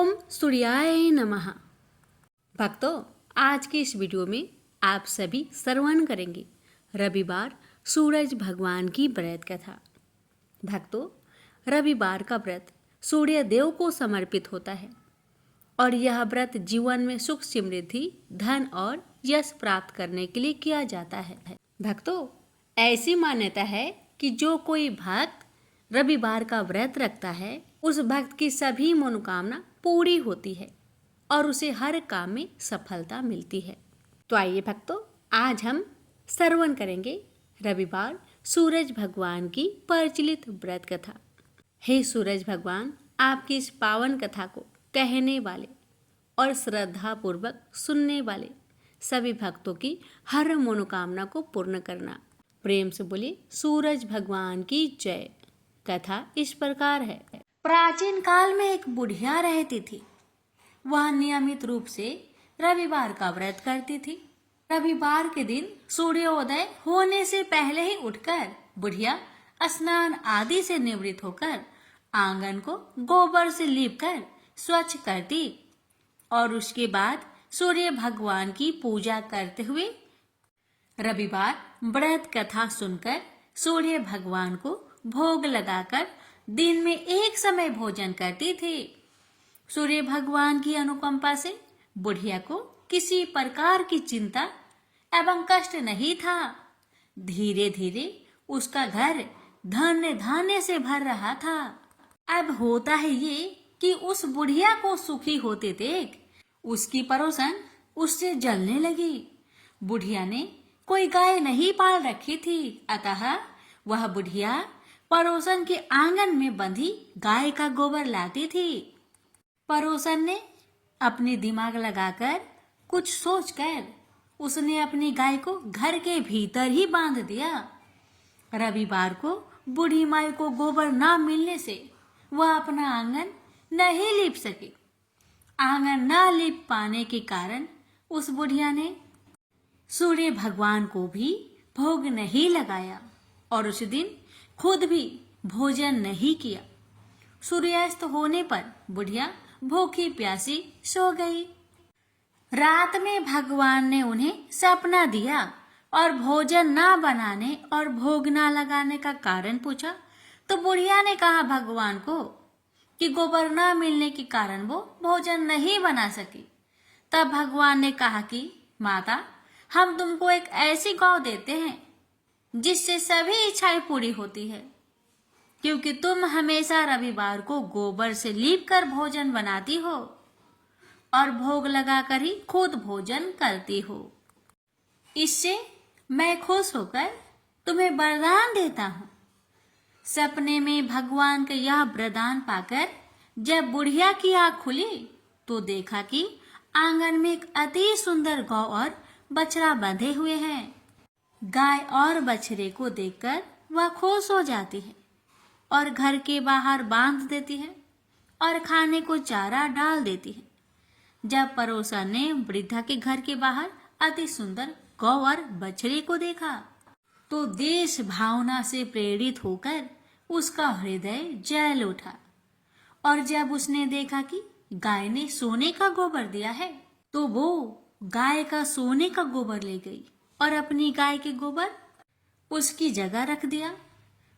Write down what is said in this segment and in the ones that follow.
ओम सूर्याय नमः। भक्तों, आज की इस वीडियो में आप सभी श्रवण करेंगे रविवार सूरज भगवान की व्रत कथा। भक्तों, रविवार का व्रत सूर्य देव को समर्पित होता है और यह व्रत जीवन में सुख समृद्धि धन और यश प्राप्त करने के लिए किया जाता है। भक्तों, ऐसी मान्यता है कि जो कोई भक्त रविवार का व्रत रखता है उस भक्त की सभी मनोकामना पूरी होती है और उसे हर काम में सफलता मिलती है। तो आइए भक्तों, आज हम श्रवण करेंगे रविवार सूरज भगवान की प्रचलित व्रत कथा। हे सूरज भगवान, आपकी इस पावन कथा को कहने वाले और श्रद्धा पूर्वक सुनने वाले सभी भक्तों की हर मनोकामना को पूर्ण करना। प्रेम से बोलिए सूरज भगवान की जय। कथा इस प्रकार है। प्राचीन काल में एक बुढ़िया रहती थी। वह नियमित रूप से रविवार का व्रत करती थी। रविवार के दिन सूर्योदय होने से पहले ही उठकर बुढ़िया स्नान आदि से निवृत्त होकर आंगन को गोबर से लीपकर स्वच्छ करती और उसके बाद सूर्य भगवान की पूजा करते हुए रविवार व्रत कथा सुनकर सूर्य भगवान को भोग लगाकर दिन में एक समय भोजन करती थी। सूर्य भगवान की अनुकंपा से बुढ़िया को किसी प्रकार की चिंता एवं कष्ट नहीं था। धीरे धीरे उसका घर धन्य धान्य से भर रहा था। अब होता है ये कि उस बुढ़िया को सुखी होते देख उसकी पड़ोसन उससे जलने लगी। बुढ़िया ने कोई गाय नहीं पाल रखी थी, अतः वह बुढ़िया पड़ोसन के आंगन में बंधी गाय का गोबर लाती थी। पड़ोसन ने अपनी दिमाग लगाकर कुछ सोचकर उसने अपनी गाय को घर के भीतर ही बांध दिया। रविवार को बूढ़ी माई को गोबर ना मिलने से वह अपना आंगन नहीं लीप सकी। आंगन ना लीप पाने के कारण उस बुढ़िया ने सूर्य भगवान को भी भोग नहीं लगाया और उस दिन खुद भी भोजन नहीं किया। सूर्यास्त होने पर बुढ़िया भूखी प्यासी सो गई। रात में भगवान ने उन्हें सपना दिया और भोजन ना बनाने और भोग ना लगाने का कारण पूछा। तो बुढ़िया ने कहा भगवान को कि गोबर ना मिलने के कारण वो भोजन नहीं बना सकी। तब भगवान ने कहा कि माता, हम तुमको एक ऐसी गौ देते हैं जिससे सभी इच्छाएं पूरी होती है, क्योंकि तुम हमेशा रविवार को गोबर से लीप कर भोजन बनाती हो और भोग लगाकर ही खुद भोजन करती हो। इससे मैं खुश होकर तुम्हें वरदान देता हूँ। सपने में भगवान का यह वरदान पाकर जब बुढ़िया की आँख खुली तो देखा कि आंगन में एक अति सुंदर गौ और बछड़ा बंधे हुए हैं। गाय और बछड़े को देखकर वह खुश हो जाती है और घर के बाहर बांध देती है और खाने को चारा डाल देती है। जब पड़ोसन ने वृद्धा के घर के बाहर अति सुंदर गौ और बछड़े को देखा तो देश भावना से प्रेरित होकर उसका हृदय जल उठा और जब उसने देखा कि गाय ने सोने का गोबर दिया है तो वो गाय का सोने का गोबर ले गई और अपनी गाय के गोबर उसकी जगह रख दिया।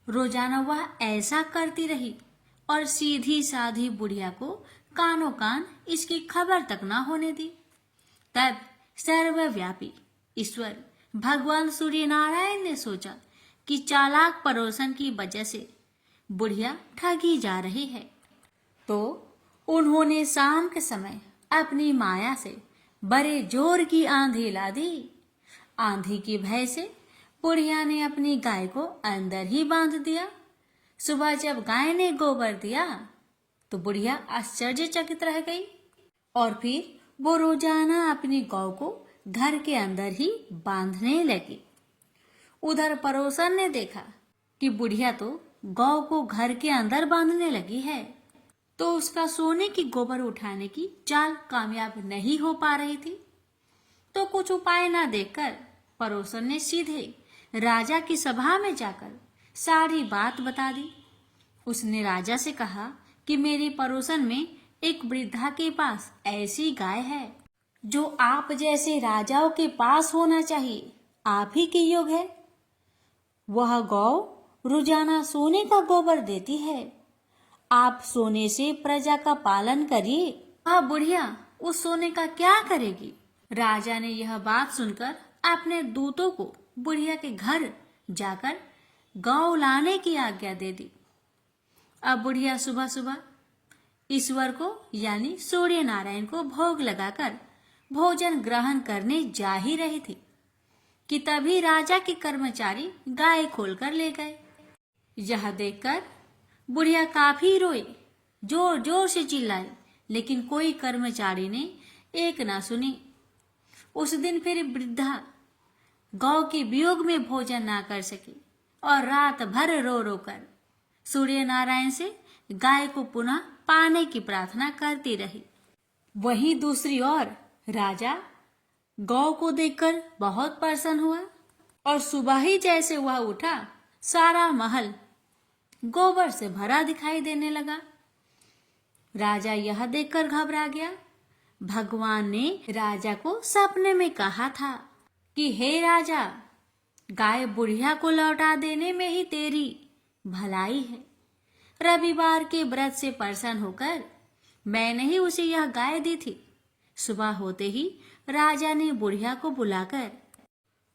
रोजाना वह ऐसा करती रही और सीधी साधी बुढ़िया को कानों कान इसकी खबर तक ना होने दी। तब सर्वव्यापी ईश्वर भगवान सूर्य नारायण ने सोचा कि चालाक पड़ोसन की वजह से बुढ़िया ठगी जा रही है, तो उन्होंने शाम के समय अपनी माया से बड़े जोर की आंधी ला दी। आंधी की भय से बुढ़िया ने अपनी गाय को अंदर ही बांध दिया। सुबह जब गाय ने गोबर दिया तो बुढ़िया आश्चर्यचकित रह गई और फिर वो रोजाना अपनी गौ को घर के अंदर ही बांधने लगी। उधर पड़ोसन ने देखा कि बुढ़िया तो गौ को घर के अंदर बांधने लगी है, तो उसका सोने की गोबर उठाने की चाल कामयाब नहीं हो पा रही थी। तो कुछ उपाय ना देखकर पड़ोसन ने सीधे राजा की सभा में जाकर सारी बात बता दी। उसने राजा से कहा कि मेरे पड़ोसन में एक वृद्धा के पास ऐसी गाय है जो आप जैसे राजाओं के पास होना चाहिए, आप ही के योग है। वह गौ रोजाना सोने का गोबर देती है। आप सोने से प्रजा का पालन करिए। वह बुढ़िया उस सोने का क्या करेगी? राजा ने यह बात सुनकर अपने दूतों को बुढ़िया के घर जाकर गौ लाने की आज्ञा दे दी। अब बुढ़िया सुबह सुबह ईश्वर को यानी सूर्य नारायण को भोग लगाकर भोजन ग्रहण करने जा ही रही थी कि तभी राजा के कर्मचारी गाय खोलकर ले गए। यह देखकर बुढ़िया काफी रोई, जोर जोर से चिल्लाई, लेकिन कोई कर्मचारी ने एक ना सुनी। उस दिन फिर वृद्धा गौ के वियोग में भोजन ना कर सकी और रात भर रो रो कर सूर्य नारायण से गाय को पुनः पाने की प्रार्थना करती रही। वहीं दूसरी ओर राजा गौ को देखकर बहुत प्रसन्न हुआ और सुबह ही जैसे वह उठा, सारा महल गोबर से भरा दिखाई देने लगा। राजा यह देखकर घबरा गया। भगवान ने राजा को सपने में कहा था कि हे राजा, गाय बुढ़िया को लौटा देने में ही तेरी भलाई है। रविवार के व्रत से प्रसन्न होकर मैंने ही उसे यह गाय दी थी। सुबह होते ही राजा ने बुढ़िया को बुलाकर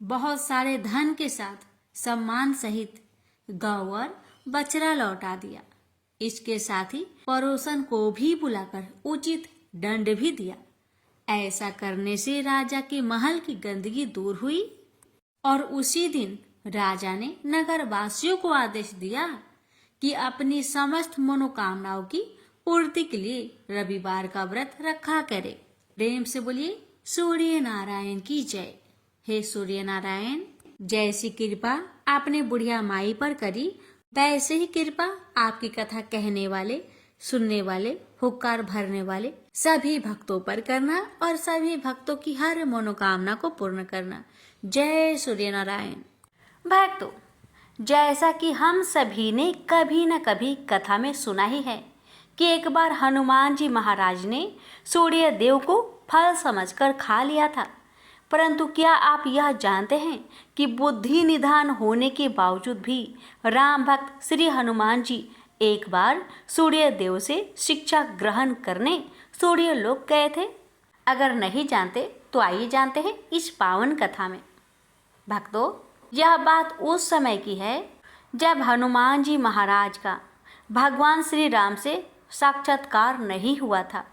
बहुत सारे धन के साथ सम्मान सहित गौ और बछड़ा लौटा दिया। इसके साथ ही पड़ोसन को भी बुलाकर उचित दंड भी दिया। ऐसा करने से राजा के महल की गंदगी दूर हुई और उसी दिन राजा ने नगर वासियों को आदेश दिया कि अपनी समस्त मनोकामनाओं की पूर्ति के लिए रविवार का व्रत रखा करे। प्रेम से बोलिए सूर्य नारायण की जय। हे सूर्य नारायण, जैसी कृपा आपने बुढ़िया माई पर करी, वैसे ही कृपा आपकी कथा कहने वाले, सुनने वाले, हुक्कार भरने वाले सभी भक्तों पर करना और सभी भक्तों की हर मनोकामना को पूर्ण करना। जय सूर्य नारायण। भक्तों, जैसा कि हम सभी ने कभी न कभी कथा में सुना ही है कि एक बार हनुमान जी महाराज ने सूर्य देव को फल समझकर खा लिया था। परंतु क्या आप यह जानते हैं कि बुद्धि निधान होने के बावजूद भी राम भक्त श्री हनुमान जी एक बार सूर्य देव से शिक्षा ग्रहण करने सूर्य लोक गए थे? अगर नहीं जानते तो आइए जानते हैं इस पावन कथा में। भक्तों, यह बात उस समय की है जब हनुमान जी महाराज का भगवान श्री राम से साक्षात्कार नहीं हुआ था।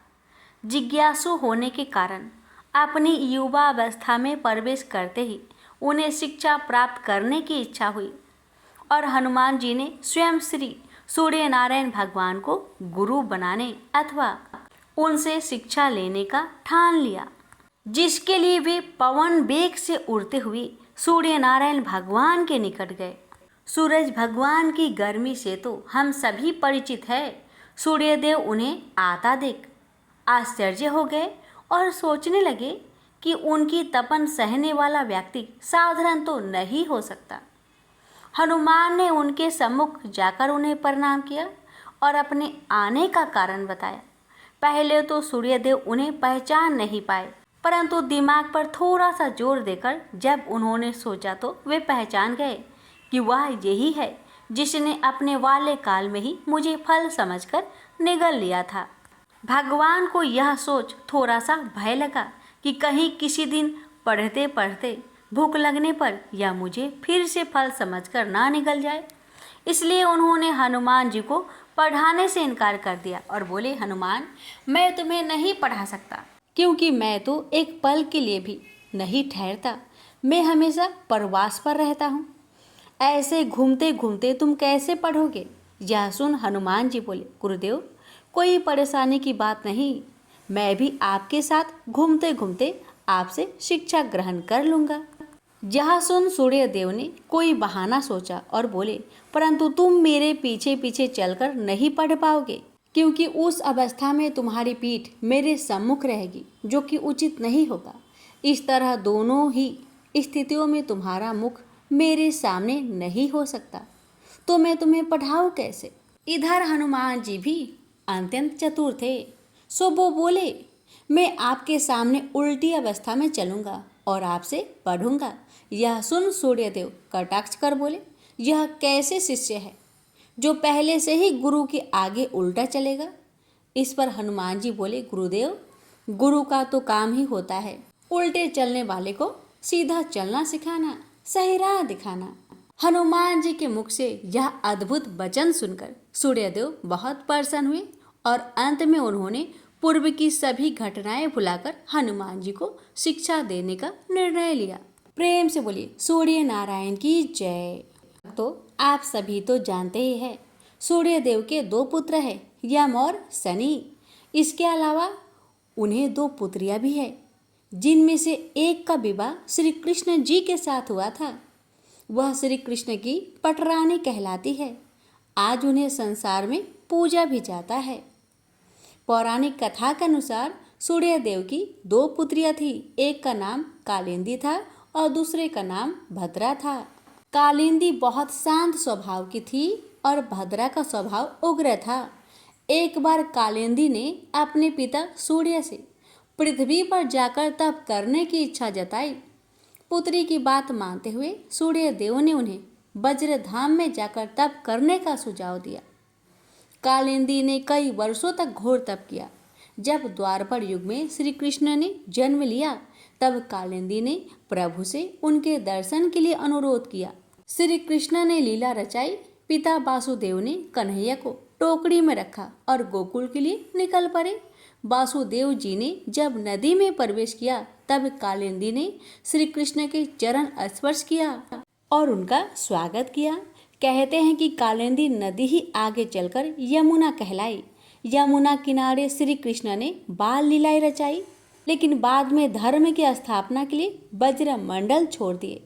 जिज्ञासु होने के कारण अपनी युवावस्था में प्रवेश करते ही उन्हें शिक्षा प्राप्त करने की इच्छा हुई और हनुमान जी ने स्वयं श्री सूर्य नारायण भगवान को गुरु बनाने अथवा उनसे शिक्षा लेने का ठान लिया, जिसके लिए वे पवन वेग से उड़ते हुए सूर्य नारायण भगवान के निकट गए। सूरज भगवान की गर्मी से तो हम सभी परिचित है। सूर्यदेव उन्हें आता देख आश्चर्य हो गए और सोचने लगे कि उनकी तपन सहने वाला व्यक्ति साधारण तो नहीं हो सकता। हनुमान ने उनके सम्मुख जाकर उन्हें प्रणाम किया और अपने आने का कारण बताया। पहले तो सूर्यदेव उन्हें पहचान नहीं पाए, परंतु दिमाग पर थोड़ा सा जोर देकर जब उन्होंने सोचा तो वे पहचान गए कि वह यही है जिसने अपने वाले काल में ही मुझे फल समझकर निगल लिया था। भगवान को यह सोच थोड़ा सा भय लगा कि कहीं किसी दिन पढ़ते पढ़ते भूख लगने पर यह मुझे फिर से फल समझकर ना निगल जाए। इसलिए उन्होंने हनुमान जी को पढ़ाने से इनकार कर दिया और बोले, हनुमान, मैं तुम्हें नहीं पढ़ा सकता, क्योंकि मैं तो एक पल के लिए भी नहीं ठहरता। मैं हमेशा प्रवास पर रहता हूँ। ऐसे घूमते घूमते तुम कैसे पढ़ोगे? यह सुन हनुमान जी बोले, गुरुदेव, कोई परेशानी की बात नहीं, मैं भी आपके साथ घूमते घूमते आपसे शिक्षा ग्रहण कर लूँगा। यह सुन सूर्यदेव ने कोई बहाना सोचा और बोले, परंतु तुम मेरे पीछे पीछे चलकर नहीं पढ़ पाओगे, क्योंकि उस अवस्था में तुम्हारी पीठ मेरे सम्मुख रहेगी, जो कि उचित नहीं होगा। इस तरह दोनों ही स्थितियों में तुम्हारा मुख मेरे सामने नहीं हो सकता, तो मैं तुम्हें पढ़ाऊँ कैसे? इधर हनुमान जी भी अत्यंत चतुर थे। सो वो बोले, मैं आपके सामने उल्टी अवस्था में चलूंगा और आपसे पढ़ूंगा। यह सुन सूर्यदेव कटाक्ष कर बोले, यह कैसे शिष्य है जो पहले से ही गुरु के आगे उल्टा चलेगा। इस पर हनुमान जी बोले, गुरुदेव, गुरु का तो काम ही होता है उल्टे चलने वाले को सीधा चलना सिखाना, सही राह दिखाना। हनुमान जी के मुख से यह अद्भुत वचन सुनकर सूर्यदेव बहुत प्रसन्न हुए और अंत में उन्होंने पूर्व की सभी घटनाएं भुलाकर हनुमान जी को शिक्षा देने का निर्णय लिया। प्रेम से बोलिए सूर्य नारायण की जय। तो आप सभी तो जानते ही हैं, सूर्यदेव के 2 पुत्र हैं, यम और शनि। इसके अलावा उन्हें 2 पुत्रियां भी है, जिनमें से एक का विवाह श्री कृष्ण जी के साथ हुआ था। वह श्री कृष्ण की पटरानी कहलाती है। आज उन्हें संसार में पूजा भी जाता है। पौराणिक कथा के अनुसार सूर्यदेव की 2 पुत्रियां थी। एक का नाम कालिंदी था और दूसरे का नाम भद्रा था। कालिंदी बहुत शांत स्वभाव की थी और भद्रा का स्वभाव उग्र था। एक बार कालिंदी ने अपने पिता सूर्य से पृथ्वी पर जाकर तप करने की इच्छा जताई। पुत्री की बात मानते हुए सूर्यदेव ने उन्हें वज्रधाम में जाकर तप करने का सुझाव दिया। कालिंदी ने कई वर्षों तक घोर तप किया। जब द्वापर युग में श्री कृष्ण ने जन्म लिया, तब कालिंदी ने प्रभु से उनके दर्शन के लिए अनुरोध किया। श्री कृष्ण ने लीला रचाई। पिता वासुदेव ने कन्हैया को टोकरी में रखा और गोकुल के लिए निकल पड़े। वासुदेव जी ने जब नदी में प्रवेश किया, तब कालिंदी ने श्री कृष्ण के चरण स्पर्श किया और उनका स्वागत किया। कहते हैं कि कालिंदी नदी ही आगे चलकर यमुना कहलाई। यमुना किनारे श्री कृष्ण ने बाल लीलाएं रचाई, लेकिन बाद में धर्म की स्थापना के लिए वज्र मंडल छोड़ दिए।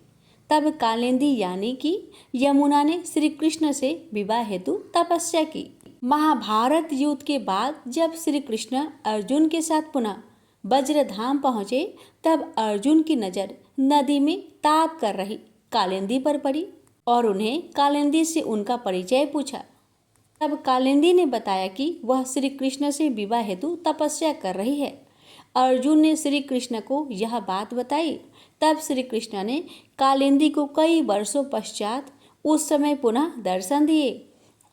तब कालिंदी यानी कि यमुना ने श्री कृष्ण से विवाह हेतु तपस्या की। महाभारत युद्ध के बाद जब श्री कृष्ण अर्जुन के साथ पुनः वज्रधाम पहुँचे, तब अर्जुन की नज़र नदी में ताप कर रही कालिंदी पर पड़ी और उन्हें कालिंदी से उनका परिचय पूछा। तब कालिंदी ने बताया कि वह श्री कृष्ण से विवाह हेतु तपस्या कर रही है। अर्जुन ने श्री कृष्ण को यह बात बताई। तब श्री कृष्ण ने कालिंदी को कई वर्षों पश्चात उस समय पुनः दर्शन दिए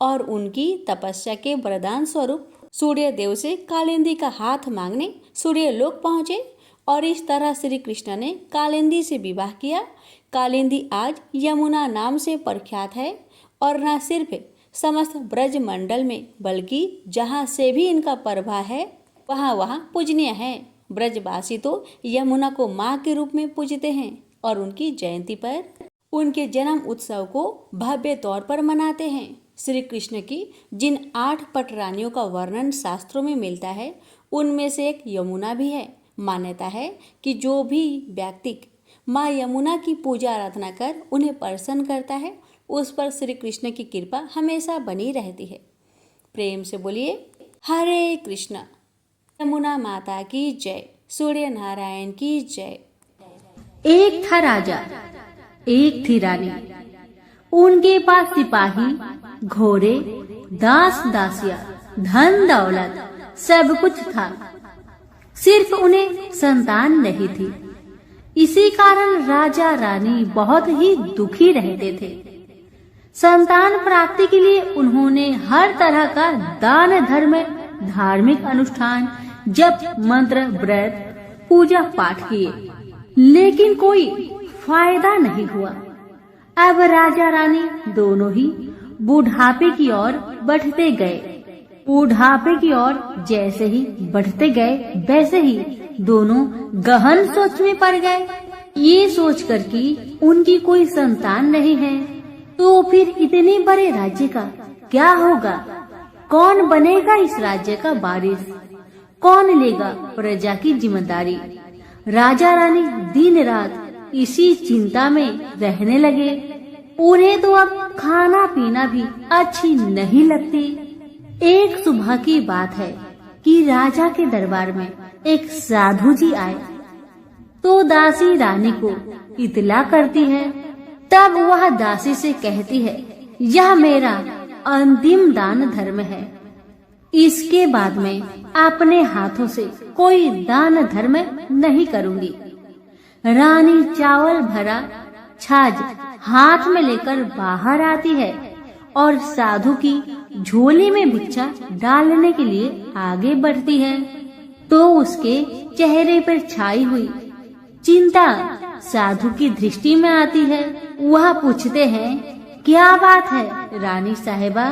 और उनकी तपस्या के वरदान स्वरूप सूर्यदेव से कालिंदी का हाथ मांगने सूर्यलोक पहुँचे और इस तरह श्री कृष्ण ने कालिंदी से विवाह किया। कालिंदी आज यमुना नाम से प्रख्यात है और न सिर्फ समस्त ब्रज मंडल में, बल्कि जहाँ से भी इनका प्रभाव है वहाँ पूजनीय है। ब्रजवासी तो यमुना को माँ के रूप में पूजते हैं और उनकी जयंती पर उनके जन्म उत्सव को भव्य तौर पर मनाते हैं। श्री कृष्ण की जिन 8 पटरानियों का वर्णन शास्त्रों में मिलता है, उनमें से एक यमुना भी है। मान्यता है कि जो भी व्यक्ति माँ यमुना की पूजा आराधना कर उन्हें प्रसन्न करता है, उस पर श्री कृष्ण की कृपा हमेशा बनी रहती है। प्रेम से बोलिए हरे कृष्ण। यमुना माता की जय। सूर्य नारायण की जय। एक था राजा, एक थी रानी। उनके पास सिपाही, घोड़े, दास दासियां, धन दौलत सब कुछ था। सिर्फ उन्हें संतान नहीं थी। इसी कारण राजा रानी बहुत ही दुखी रहते थे। संतान प्राप्ति के लिए उन्होंने हर तरह का दान धर्म, धार्मिक अनुष्ठान, जप, मंत्र, व्रत, पूजा पाठ किए, लेकिन कोई फायदा नहीं हुआ। अब राजा रानी दोनों ही बुढ़ापे की ओर बढ़ते गए। बुढ़ापे की ओर जैसे ही बढ़ते गए, वैसे ही दोनों गहन सोच में पड़ गए। ये सोचकर कि उनकी कोई संतान नहीं है, तो फिर इतने बड़े राज्य का क्या होगा? कौन बनेगा इस राज्य का वारिस? कौन लेगा प्रजा की जिम्मेदारी? राजा रानी दिन रात इसी चिंता में रहने लगे। उन्हें तो अब खाना पीना भी अच्छी नहीं लगती। एक सुबह की बात है कि राजा के दरबार में एक साधु जी आए तो दासी रानी को इतला करती है। तब वह दासी से कहती है, यह मेरा अंतिम दान धर्म है। इसके बाद मैं अपने हाथों से कोई दान धर्म नहीं करूंगी। रानी चावल भरा छाछ हाथ में लेकर बाहर आती है और साधु की झोली में भिक्षा डालने के लिए आगे बढ़ती है तो उसके चेहरे पर छाई हुई चिंता साधु की दृष्टि में आती है। वह पूछते हैं, क्या बात है रानी साहिबा,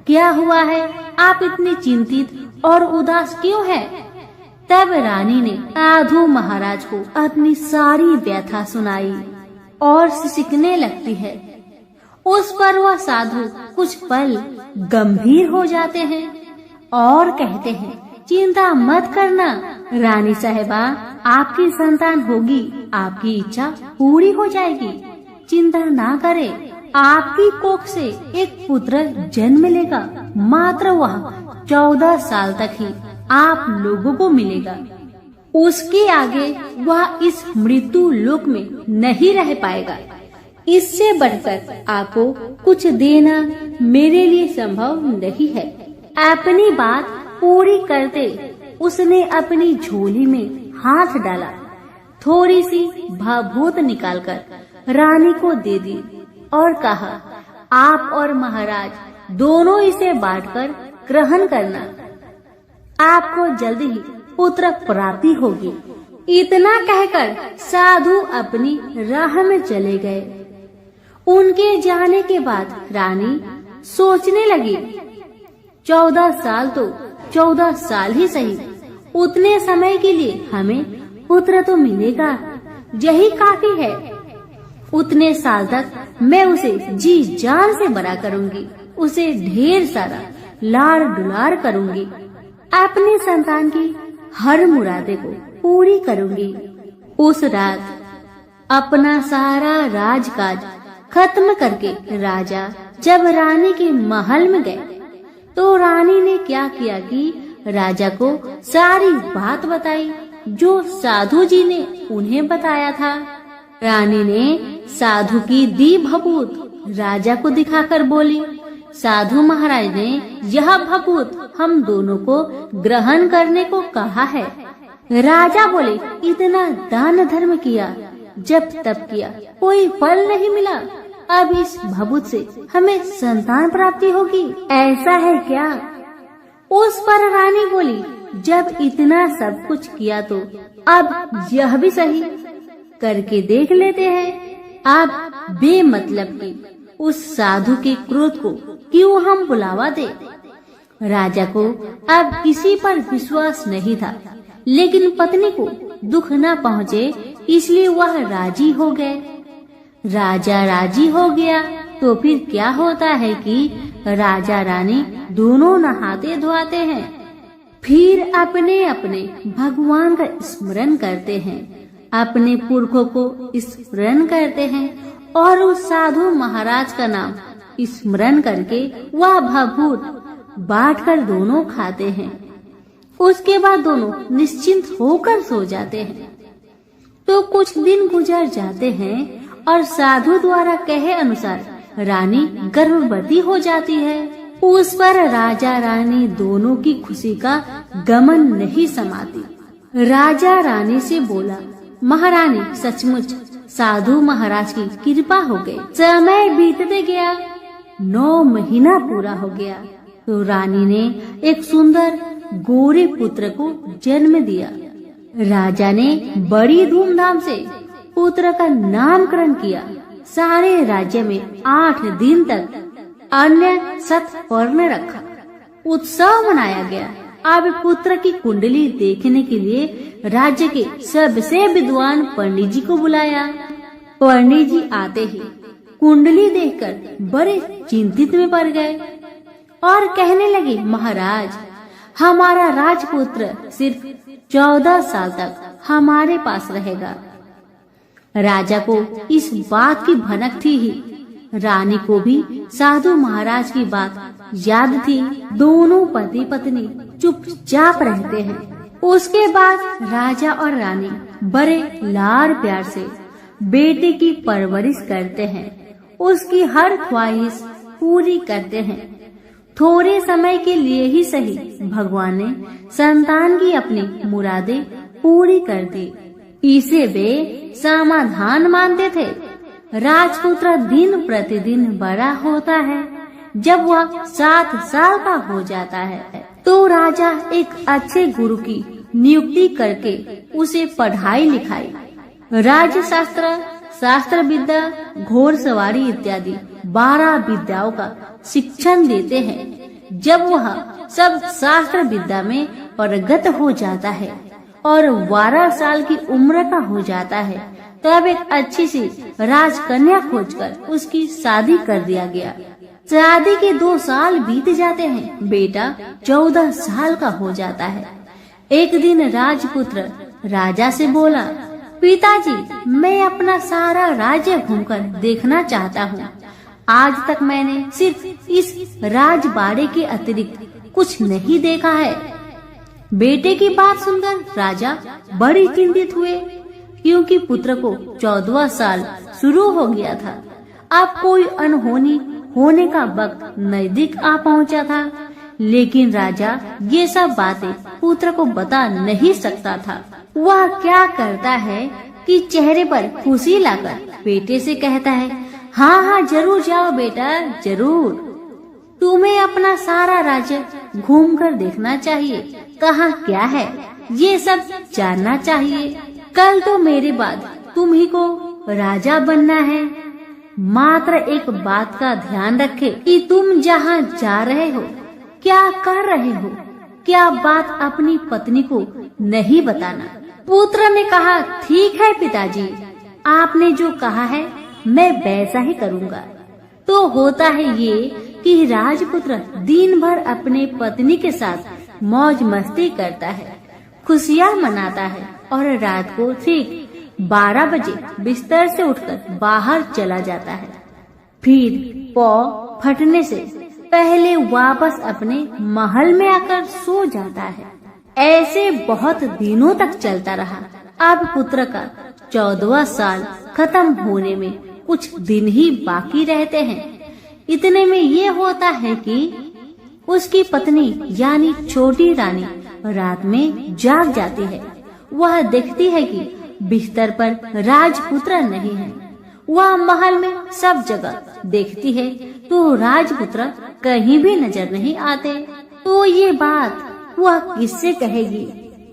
क्या हुआ है? आप इतनी चिंतित और उदास क्यों हैं? तब रानी ने साधु महाराज को अपनी सारी व्यथा सुनाई और सिसकने लगती है। उस पर वह साधु कुछ पल गंभीर हो जाते हैं और कहते हैं, चिंता मत करना रानी साहिबा, आपकी संतान होगी, आपकी इच्छा पूरी हो जाएगी, चिंता ना करें। आपकी कोख से एक पुत्र जन्म लेगा, मात्र वह 14 साल तक ही आप लोगों को मिलेगा। उसके आगे वह इस मृत्यु लोक में नहीं रह पाएगा। इससे बढ़कर आपको कुछ देना मेरे लिए संभव नहीं है। अपनी बात पूरी करते उसने अपनी झोली में हाथ डाला, थोड़ी सी भाभूत निकालकर रानी को दे दी और कहा, आप और महाराज दोनों इसे बांटकर ग्रहण करना, आपको जल्दी ही पुत्र प्राप्ति होगी। इतना कहकर साधु अपनी राह में चले गए। उनके जाने के बाद रानी सोचने लगी, 14 साल तो 14 साल ही सही, उतने समय के लिए हमें पुत्र तो मिलेगा, यही काफी है। उतने साल तक मैं उसे जी जान से बड़ा करूंगी, उसे ढेर सारा लाड़ दुलार करूंगी, अपनी संतान की हर मुरादे को पूरी करूंगी। उस रात अपना सारा राजकाज खत्म करके राजा जब रानी के महल में गए तो रानी ने क्या किया कि राजा को सारी बात बताई जो साधु जी ने उन्हें बताया था। रानी ने साधु की दी भभूत राजा को दिखाकर बोली, साधु महाराज ने यह भभूत हम दोनों को ग्रहण करने को कहा है। राजा बोले, इतना दान धर्म किया, जब तब किया, कोई फल नहीं मिला, अब इस भभूत से हमें संतान प्राप्ति होगी, ऐसा है क्या? उस पर रानी बोली, जब इतना सब कुछ किया तो अब यह भी सही करके देख लेते हैं। अब बेमतलब की उस साधु के क्रोध को क्यों हम बुलावा दे? राजा को अब किसी पर विश्वास नहीं था, लेकिन पत्नी को दुख न पहुँचे इसलिए वह राजी हो गए। राजा राजी हो गया तो फिर क्या होता है कि राजा रानी दोनों नहाते धोआते हैं, फिर अपने अपने भगवान का स्मरण करते हैं, अपने पुरखों को स्मरण करते हैं और उस साधु महाराज का नाम स्मरण करके वह भभूत बांटकर दोनों खाते हैं। उसके बाद दोनों निश्चिंत होकर सो जाते हैं। तो कुछ दिन गुजर जाते हैं और साधु द्वारा कहे अनुसार रानी गर्भवती हो जाती है। उस पर राजा रानी दोनों की खुशी का गमन नहीं समाती। राजा रानी से बोला, महारानी सचमुच साधु महाराज की कृपा हो गई। समय बीतते गया, 9 महीना पूरा हो गया तो रानी ने एक सुंदर गोरे पुत्र को जन्म दिया। राजा ने बड़ी धूमधाम से पुत्र का नामकरण किया। सारे राज्य में 8 दिन तक अन्य सत्पर्ण रखा, उत्सव मनाया गया। अब पुत्र की कुंडली देखने के लिए राज्य के सबसे विद्वान पंडित जी को बुलाया। पंडित जी आते ही कुंडली देखकर बड़े चिंतित में पड़ गए और कहने लगे, महाराज हमारा राजपुत्र सिर्फ 14 साल तक हमारे पास रहेगा। राजा को इस बात की भनक थी ही, रानी को भी साधु महाराज की बात याद थी। दोनों पति पत्नी चुपचाप रहते हैं। उसके बाद राजा और रानी बड़े लाड़ प्यार से बेटे की परवरिश करते हैं, उसकी हर ख्वाहिश पूरी करते हैं। थोड़े समय के लिए ही सही भगवान ने संतान की अपनी मुरादें पूरी कर दी। इसे वे समाधान मानते थे। राजपुत्र दिन प्रतिदिन बड़ा होता है। जब वह 7 साल का हो जाता है तो राजा एक अच्छे गुरु की नियुक्ति करके उसे पढ़ाई लिखाई, राज्यशास्त्र, शास्त्र विद्या, घोड़सवारी इत्यादि 12 विद्याओं का शिक्षण देते हैं। जब वह सब शास्त्र विद्या में पारंगत हो जाता है और 12 साल की उम्र का हो जाता है तब एक अच्छी सी राजकन्या खोजकर उसकी शादी कर दिया गया। शादी के 2 साल बीत जाते हैं। बेटा 14 साल का हो जाता है। एक दिन राजपुत्र राजा से बोला, पिताजी, मैं अपना सारा राज्य घूमकर देखना चाहता हूँ। आज तक मैंने सिर्फ इस राजबाड़े के अतिरिक्त कुछ नहीं देखा है। बेटे की बात सुनकर राजा बड़ी चिंतित हुए, क्योंकि पुत्र को 14वां साल शुरू हो गया था। अब कोई अनहोनी होने का वक्त नजदीक आ पहुंचा था, लेकिन राजा ये सब बातें पुत्र को बता नहीं सकता था। वह क्या करता है कि चेहरे पर खुशी लाकर बेटे से कहता है, हाँ हाँ जरूर जाओ बेटा, जरूर। तुम्हें अपना सारा राज्य घूमकर देखना चाहिए। कहाँ क्या है ये सब जानना चाहिए। कल तो मेरे बाद तुम ही को राजा बनना है। मात्र एक बात का ध्यान रखे कि तुम जहाँ जा रहे हो, क्या कर रहे हो, क्या बात अपनी पत्नी को नहीं बताना। पुत्र ने कहा, ठीक है पिताजी, आपने जो कहा है मैं वैसा ही करूँगा। तो होता है ये कि राजपुत्र दिन भर अपने पत्नी के साथ मौज मस्ती करता है, खुशियाँ मनाता है और रात को ठीक 12 बजे बिस्तर से उठकर बाहर चला जाता है। फिर पौ फटने से पहले वापस अपने महल में आकर सो जाता है। ऐसे बहुत दिनों तक चलता रहा। अब पुत्र का 14वां साल खत्म होने में कुछ दिन ही बाकी रहते हैं। इतने में ये होता है कि उसकी पत्नी यानी छोटी रानी रात में जाग जाती है। वह देखती है कि बिस्तर पर राजपुत्र नहीं है। वह महल में सब जगह देखती है तो राजपुत्र कहीं भी नजर नहीं आते। तो ये बात वह किससे कहेगी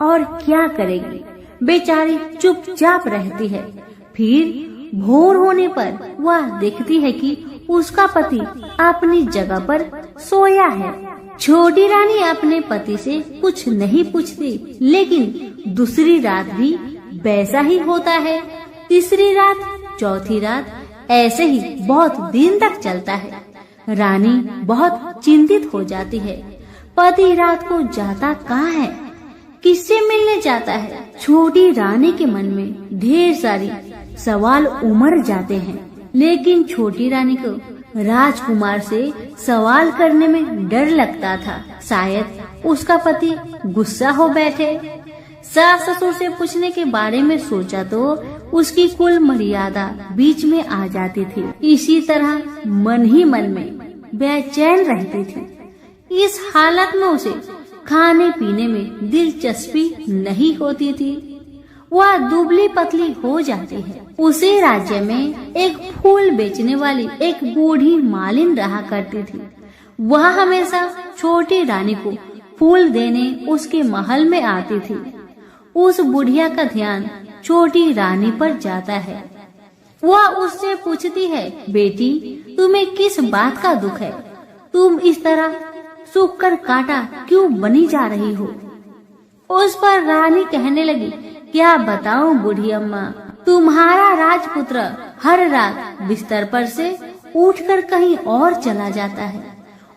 और क्या करेगी। बेचारी चुपचाप रहती है। फिर भोर होने पर वह देखती है कि उसका पति अपनी जगह पर सोया है। छोटी रानी अपने पति से कुछ नहीं पूछती, लेकिन दूसरी रात भी वैसा ही होता है। तीसरी रात, चौथी रात, ऐसे ही बहुत दिन तक चलता है। रानी बहुत चिंतित हो जाती है। पति रात को जाता कहाँ है, किससे मिलने जाता है। छोटी रानी के मन में ढेर सारी सवाल उमड़ जाते हैं, लेकिन छोटी रानी को राजकुमार से सवाल करने में डर लगता था। शायद उसका पति गुस्सा हो बैठे। सास ससुर से पूछने के बारे में सोचा तो उसकी कुल मर्यादा बीच में आ जाती थी। इसी तरह मन ही मन में बेचैन रहती थी। इस हालत में उसे खाने पीने में दिलचस्पी नहीं होती थी। वह दुबली पतली हो जाती है। उसी राज्य में एक फूल बेचने वाली एक बूढ़ी मालिन रहा करती थी। वह हमेशा छोटी रानी को फूल देने उसके महल में आती थी। उस बुढ़िया का ध्यान छोटी रानी पर जाता है। वह उससे पूछती है, बेटी तुम्हें किस बात का दुख है? तुम इस तरह सूख कर कांटा क्यों बनी जा रही हो? उस पर रानी कहने लगी, क्या बताऊं बूढ़ी अम्मा, तुम्हारा राजपुत्र हर रात बिस्तर पर से उठकर कहीं और चला जाता है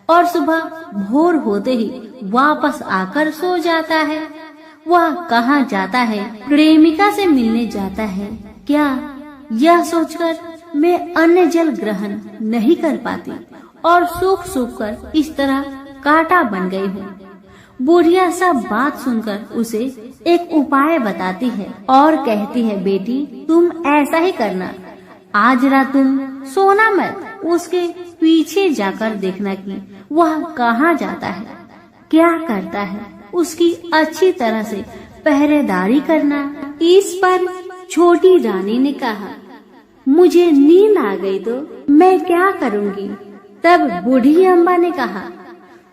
और सुबह भोर होते ही वापस आकर सो जाता है। वह कहाँ जाता है? प्रेमिका से मिलने जाता है क्या? यह सोचकर मैं अन्न जल ग्रहण नहीं कर पाती और सूख सूख कर इस तरह कांटा बन गई हूँ। बुढ़िया सब बात सुनकर उसे एक उपाय बताती है और कहती है, बेटी तुम ऐसा ही करना, आज रात तुम सोना मत, उसके पीछे जाकर देखना कि वह कहाँ जाता है, क्या करता है, उसकी अच्छी तरह से पहरेदारी करना। इस पर छोटी रानी ने कहा, मुझे नींद आ गई तो मैं क्या करूँगी। तब बूढ़ी अम्मा ने कहा,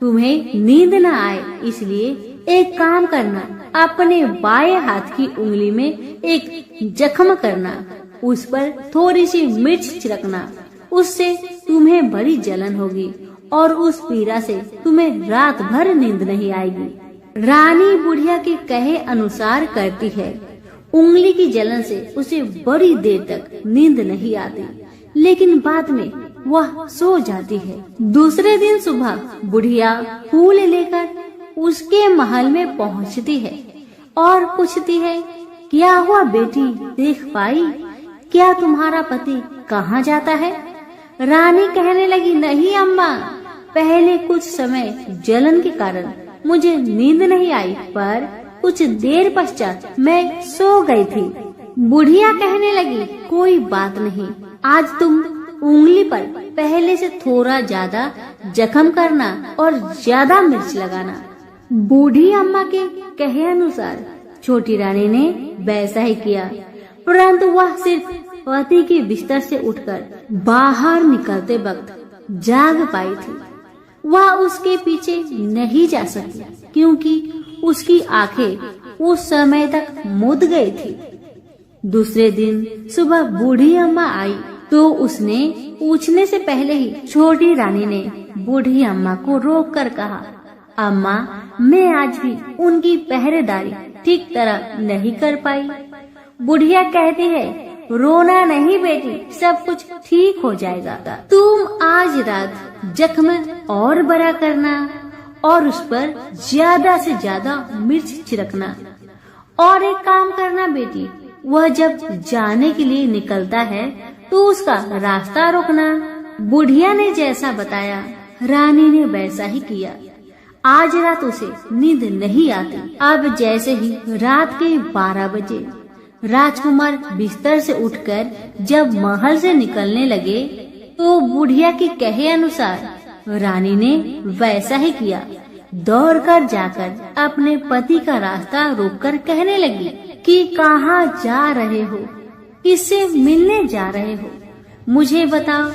तुम्हें नींद न आए इसलिए एक काम करना, अपने बाएं हाथ की उंगली में एक जख्म करना, उस पर थोड़ी सी मिर्च छिड़कना, उससे तुम्हें बड़ी जलन होगी और उस पीड़ा से तुम्हें रात भर नींद नहीं आएगी। रानी बुढ़िया के कहे अनुसार करती है। उंगली की जलन से उसे बड़ी देर तक नींद नहीं आती, लेकिन बाद में वह सो जाती है। दूसरे दिन सुबह बुढ़िया फूल लेकर उसके महल में पहुंचती है और पूछती है, क्या हुआ बेटी, देख पाई, क्या तुम्हारा पति कहाँ जाता है। रानी कहने लगी, नहीं अम्मा, पहले कुछ समय जलन के कारण मुझे नींद नहीं आई, पर कुछ देर पश्चात मैं सो गई थी। बुढ़िया कहने लगी, कोई बात नहीं, आज तुम उंगली पर पहले से थोड़ा ज्यादा जख्म करना और ज्यादा मिर्च लगाना। बूढ़ी अम्मा के कहे अनुसार छोटी रानी ने वैसा ही किया, परंतु वह सिर्फ पति के बिस्तर से उठकर बाहर निकलते वक्त जाग पाई थी। वह उसके पीछे नहीं जा सकी क्योंकि उसकी आंखें उस समय तक मुद गई थी। दूसरे दिन सुबह बूढ़ी अम्मा आई तो उसने पूछने से पहले ही छोटी रानी ने बूढ़ी अम्मा को रोककर कहा, अम्मा, मैं आज भी उनकी पहरेदारी ठीक तरह नहीं कर पाई। बुढ़िया कहती है, रोना नहीं बेटी, सब कुछ ठीक हो जाएगा। तुम आज रात जख्म और बड़ा करना और उस पर ज्यादा से ज्यादा मिर्च छिड़कना। और एक काम करना बेटी, वह जब जाने के लिए निकलता है तो उसका रास्ता रोकना। बुढ़िया ने जैसा बताया रानी ने वैसा ही किया। आज रात उसे नींद नहीं आती। अब जैसे ही रात के 12 बजे राजकुमार बिस्तर से उठकर जब महल से निकलने लगे तो बुढ़िया के कहे अनुसार रानी ने वैसा ही किया। दौड़कर जाकर अपने पति का रास्ता रोककर कहने लगी कि कहाँ जा रहे हो, किससे मिलने जा रहे हो, मुझे बताओ।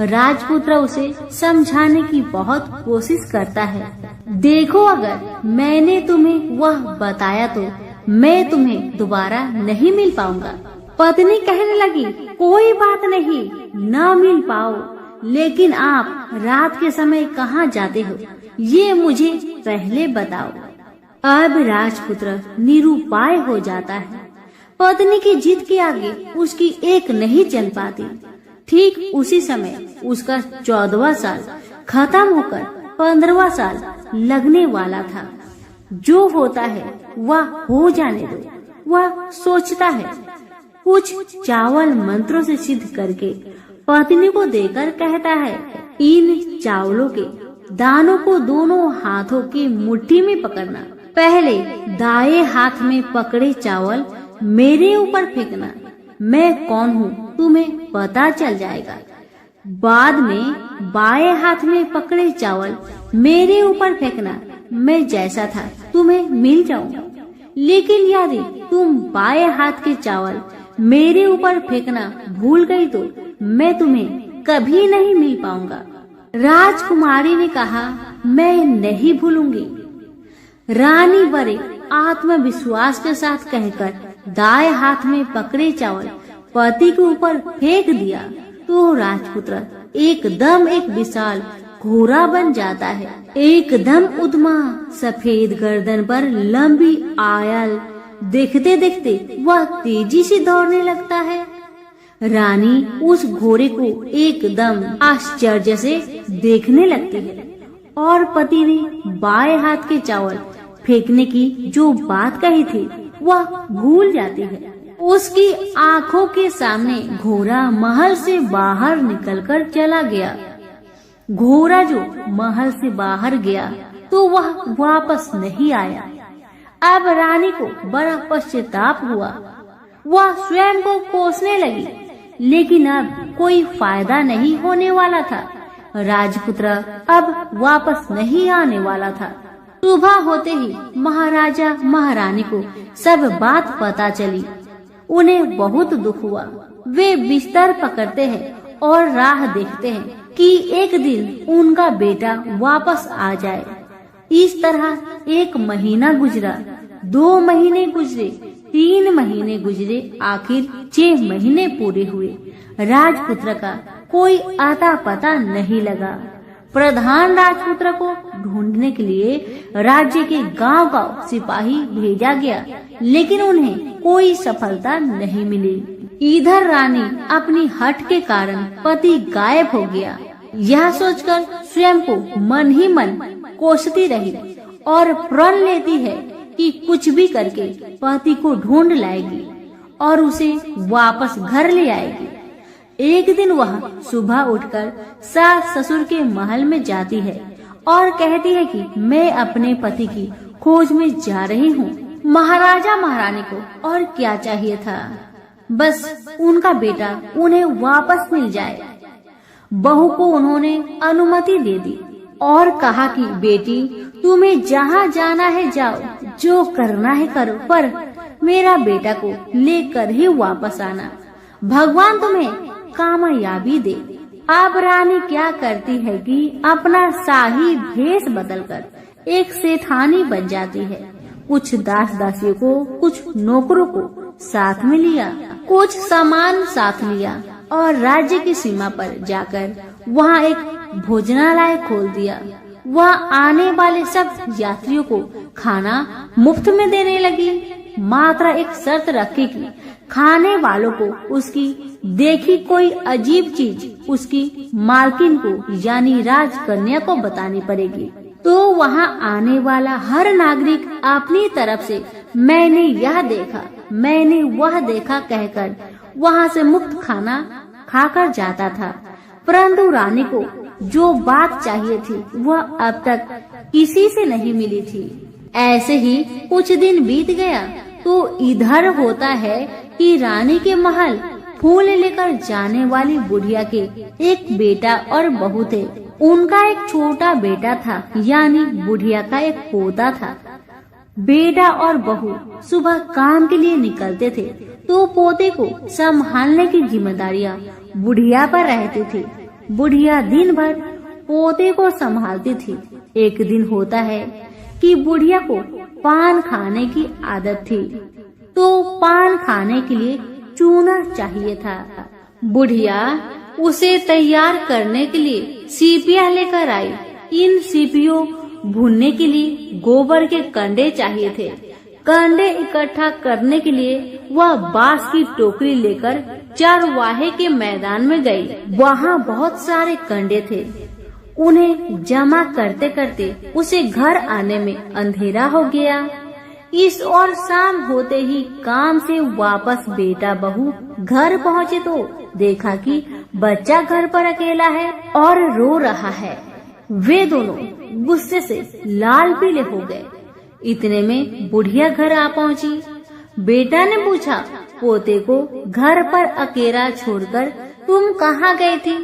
राजपुत्र उसे समझाने की बहुत कोशिश करता है। देखो, अगर मैंने तुम्हें वह बताया तो मैं तुम्हें दोबारा नहीं मिल पाऊंगा। पत्नी कहने लगी, कोई बात नहीं, न मिल पाओ, लेकिन आप रात के समय कहाँ जाते हो ये मुझे पहले बताओ। अब राजपुत्र निरुपाय हो जाता है। पत्नी की जिद के आगे उसकी एक नहीं चल पाती। ठीक उसी समय उसका 14वां साल खत्म होकर 15वां साल लगने वाला था। जो होता है वह हो जाने दो, वह सोचता है। कुछ चावल मंत्रों से सिद्ध करके पत्नी को देकर कहता है, इन चावलों के दानों को दोनों हाथों की मुट्ठी में पकड़ना। पहले दाएं हाथ में पकड़े चावल मेरे ऊपर फेंकना, मैं कौन हूँ तुम्हें पता चल जाएगा। बाद में बाएं हाथ में पकड़े चावल मेरे ऊपर फेंकना, मैं जैसा था तुम्हें मिल जाऊंगा। लेकिन यदि तुम बाएं हाथ के चावल मेरे ऊपर फेंकना भूल गई तो मैं तुम्हें कभी नहीं मिल पाऊंगा। राजकुमारी ने कहा, मैं नहीं भूलूंगी। रानी बड़े आत्मविश्वास के साथ कहकर दाएं हाथ में पकड़े चावल पति के ऊपर फेंक दिया तो राजपुत्र एकदम एक विशाल घोड़ा बन जाता है। एकदम उद्यमा सफेद गर्दन पर लंबी आयल, देखते देखते वह तेजी से दौड़ने लगता है। रानी उस घोड़े को एकदम आश्चर्य से देखने लगती है और पति ने बाएं हाथ के चावल फेंकने की जो बात कही थी वह भूल जाती है। उसकी आंखों के सामने घोड़ा महल से बाहर निकलकर चला गया। घोड़ा जो महल से बाहर गया तो वह वापस नहीं आया। अब रानी को बड़ा पश्चाताप हुआ। वह स्वयं को कोसने लगी, लेकिन अब कोई फायदा नहीं होने वाला था। राजपुत्र अब वापस नहीं आने वाला था। सुबह होते ही महाराजा महारानी को सब बात पता चली। उन्हें बहुत दुख हुआ। वे बिस्तर पकड़ते हैं और राह देखते हैं कि एक दिन उनका बेटा वापस आ जाए। इस तरह 1 महीना गुजरा, 2 महीने गुजरे, 3 महीने गुजरे, आखिर 6 महीने पूरे हुए। राजपुत्र का कोई आता पता नहीं लगा। प्रधान राजपुत्र को ढूंढने के लिए राज्य के गांव-गांव सिपाही भेजा गया, लेकिन उन्हें कोई सफलता नहीं मिली। इधर रानी अपनी हठ के कारण पति गायब हो गया, यह सोचकर स्वयं को मन ही मन कोसती रही और प्रण लेती है कि कुछ भी करके पति को ढूंढ लाएगी और उसे वापस घर ले आएगी। एक दिन वह सुबह उठकर सास ससुर के महल में जाती है और कहती है कि मैं अपने पति की खोज में जा रही हूँ। महाराजा महारानी को और क्या चाहिए था, बस उनका बेटा उन्हें वापस मिल जाए। बहू को उन्होंने अनुमति दे दी और कहा कि बेटी तुम्हें जहाँ जाना है जाओ, जो करना है करो, पर मेरा बेटा को लेकर ही वापस आना। भगवान तुम्हें कामयाबी दे। अब रानी क्या करती है कि अपना शाही भेष बदलकर एक सेठानी बन जाती है। कुछ दास दासियों को, कुछ नौकरों को साथ में लिया, कुछ सामान साथ लिया और राज्य की सीमा पर जाकर वहाँ एक भोजनालय खोल दिया। वह आने वाले सब यात्रियों को खाना मुफ्त में देने लगी। मात्र एक शर्त रखी कि खाने वालों को उसकी देखी कोई अजीब चीज उसकी मालकिन को यानी राजकन्या को बतानी पड़ेगी। तो वहाँ आने वाला हर नागरिक अपनी तरफ से मैंने यह देखा, मैंने वह देखा कहकर वहाँ से मुफ्त खाना खाकर जाता था। परंतु रानी को जो बात चाहिए थी वह अब तक किसी से नहीं मिली थी। ऐसे ही कुछ दिन बीत गया तो इधर होता है कि रानी के महल फूल लेकर जाने वाली बुढ़िया के एक बेटा और बहू थे। उनका एक छोटा बेटा था, यानी बुढ़िया का एक पोता था। बेटा और बहू सुबह काम के लिए निकलते थे तो पोते को संभालने की जिम्मेदारियां बुढ़िया पर रहती थी। बुढ़िया दिन भर पोते को संभालती थी। एक दिन होता है कि बुढ़िया को पान खाने की आदत थी, तो पान खाने के लिए चूना चाहिए था। बुढ़िया उसे तैयार करने के लिए सीपियाँ लेकर आई। इन सीपियों भूनने के लिए गोबर के कंडे चाहिए थे। कंडे इकट्ठा करने के लिए वह बांस की टोकरी लेकर चरवाहे के मैदान में गई। वहाँ बहुत सारे कंडे थे। उन्हें जमा करते करते उसे घर आने में अंधेरा हो गया। इस और शाम होते ही काम से वापस बेटा बहू घर पहुँचे तो देखा कि बच्चा घर पर अकेला है और रो रहा है। वे दोनों गुस्से से लाल पीले हो गए। इतने में बुढ़िया घर आ पहुँची। बेटा ने पूछा, पोते को घर पर अकेला छोड़कर तुम कहाँ गई थी?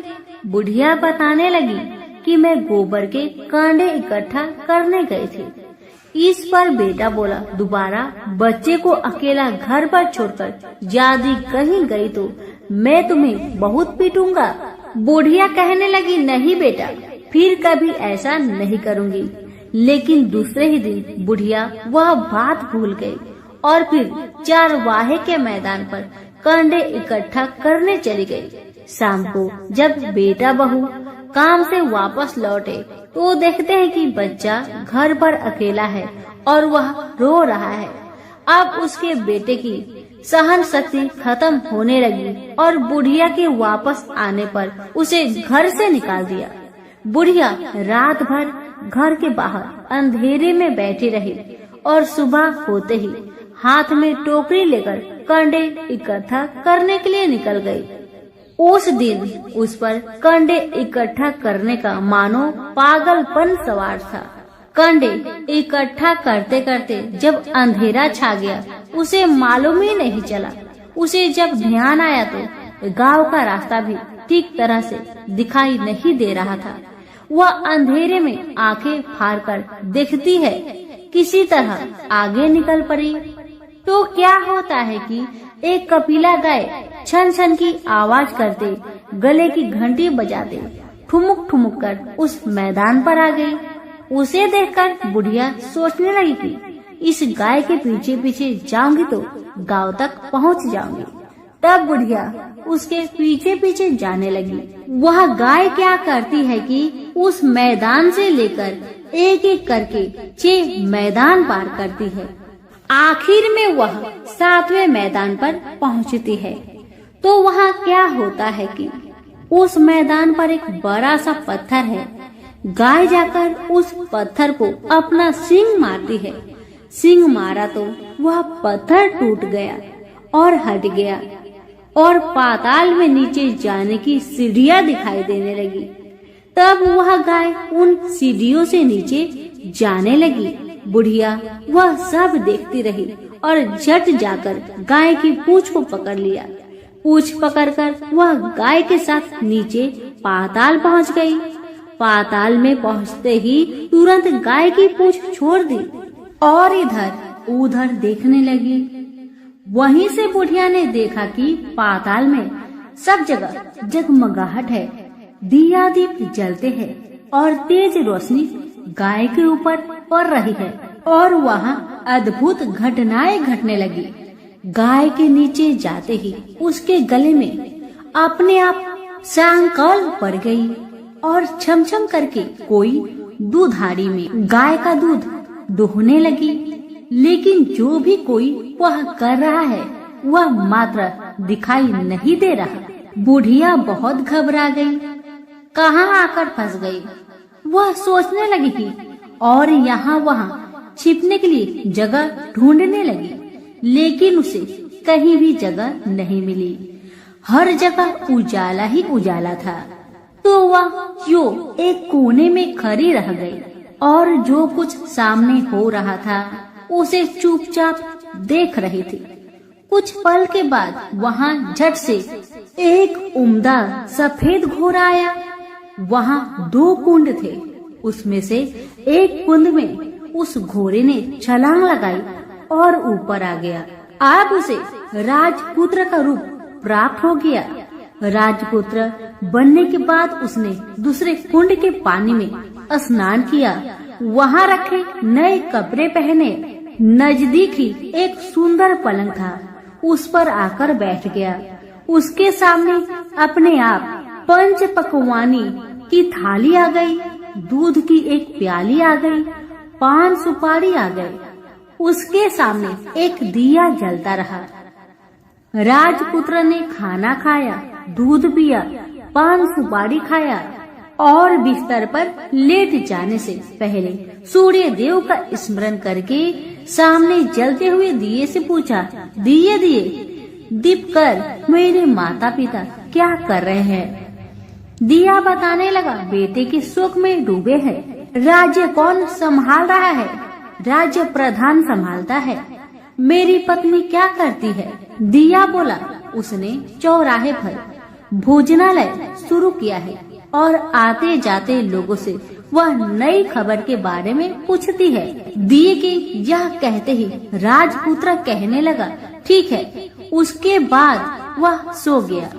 बुढ़िया बताने लगी कि मैं गोबर के कांडे इकट्ठा करने गई थी। इस पर बेटा बोला, दोबारा बच्चे को अकेला घर पर छोड़कर यदि कहीं गई तो मैं तुम्हें बहुत पीटूंगा। बुढ़िया कहने लगी, नहीं बेटा, फिर कभी ऐसा नहीं करूंगी। लेकिन दूसरे ही दिन बुढ़िया वह बात भूल गई और फिर चरवाहे के मैदान पर कंडे इकट्ठा करने चली गई। शाम को जब बेटा बहू काम से वापस लौटे तो देखते हैं कि बच्चा घर पर अकेला है और वह रो रहा है। अब उसके बेटे की सहन शक्ति खत्म होने लगी और बुढ़िया के वापस आने पर उसे घर से निकाल दिया। बुढ़िया रात भर घर के बाहर अंधेरे में बैठी रही और सुबह होते ही हाथ में टोकरी लेकर कंडे इकट्ठा करने के लिए निकल गई। उस दिन उस पर कंडे इकट्ठा करने का मानो पागलपन सवार था। कंडे इकट्ठा करते करते जब अंधेरा छा गया उसे मालूम ही नहीं चला। उसे जब ध्यान आया तो गांव का रास्ता भी ठीक तरह से दिखाई नहीं दे रहा था। वह अंधेरे में आंखें फाड़कर देखती है, किसी तरह आगे निकल पड़ी। तो क्या होता है कि एक कपिला गाय छन छन की आवाज करते, गले की घंटी बजाते ठुमुक ठुमुक कर उस मैदान पर आ गई। उसे देखकर बुढ़िया सोचने लगी कि इस गाय के पीछे पीछे जाऊंगी तो गांव तक पहुंच जाऊंगी। तब बुढ़िया उसके पीछे पीछे जाने लगी। वह गाय क्या करती है कि उस मैदान से लेकर एक एक करके 6 मैदान पार करती है। आखिर में वह 7वें मैदान पर पहुंचती है। तो वहाँ क्या होता है कि उस मैदान पर एक बड़ा सा पत्थर है। गाय जाकर उस पत्थर को अपना सींग मारती है। सींग मारा तो वह पत्थर टूट गया और हट गया और पाताल में नीचे जाने की सीढ़ियां दिखाई देने लगी। तब वह गाय उन सीढ़ियों से नीचे जाने लगी। बुढ़िया वह सब देखती रही और झट जाकर गाय की पूंछ को पकड़ लिया। पूंछ पकड़कर वह गाय के साथ नीचे पाताल पहुंच गई। पाताल में पहुंचते ही तुरंत गाय की पूंछ छोड़ दी और इधर उधर देखने लगी। वहीं से बुढ़िया ने देखा कि पाताल में सब जगह जगमगाहट है, दिया दीप जलते हैं और तेज रोशनी गाय के ऊपर पड़ रही है और वहाँ अद्भुत घटनाएं घटने लगी। गाय के नीचे जाते ही उसके गले में अपने आप सांकल पड़ गई और छमछम करके कोई दूधाड़ी में गाय का दूध दोहने लगी। लेकिन जो भी कोई वह कर रहा है वह मात्र दिखाई नहीं दे रहा। बुढ़िया बहुत घबरा गई, कहाँ आकर फंस गई। वह सोचने लगी कि और यहाँ वहाँ छिपने के लिए जगह ढूंढने लगी, लेकिन उसे कहीं भी जगह नहीं मिली। हर जगह उजाला ही उजाला था। तो वह जो एक कोने में खड़ी रह गई और जो कुछ सामने हो रहा था उसे चुपचाप देख रही थी। कुछ पल के बाद वहाँ झट से एक उम्दा सफेद घोड़ा आया। वहाँ 2 कुंड थे। उसमें से एक कुंड में उस घोड़े ने छलांग लगाई और ऊपर आ गया। अब उसे राजपुत्र का रूप प्राप्त हो गया। राजपुत्र बनने के बाद उसने दूसरे कुंड के पानी में स्नान किया। वहाँ रखे नए कपड़े पहने। नजदीक ही एक सुंदर पलंग था, उस पर आकर बैठ गया। उसके सामने अपने आप 5 पकवानी की थाली आ गई, दूध की एक प्याली आ गई, 5 सुपारी आ गए। उसके सामने एक दिया जलता रहा। राजपुत्र ने खाना खाया, दूध पिया, 5 सुपारी खाया और बिस्तर पर लेट जाने से पहले सूर्य देव का स्मरण करके सामने जलते हुए दिए से पूछा, दिए दिए दीप कर मेरे माता पिता क्या कर रहे हैं? दिया बताने लगा, बेटे के शोक में डूबे हैं। राज्य कौन संभाल रहा है? राज्य प्रधान संभालता है। मेरी पत्नी क्या करती है? दिया बोला, उसने चौराहे पर भोजनालय शुरू किया है और आते जाते लोगों से वह नई खबर के बारे में पूछती है। दिए के यह कहते ही राजपुत्र कहने लगा, ठीक है। उसके बाद वह सो गया।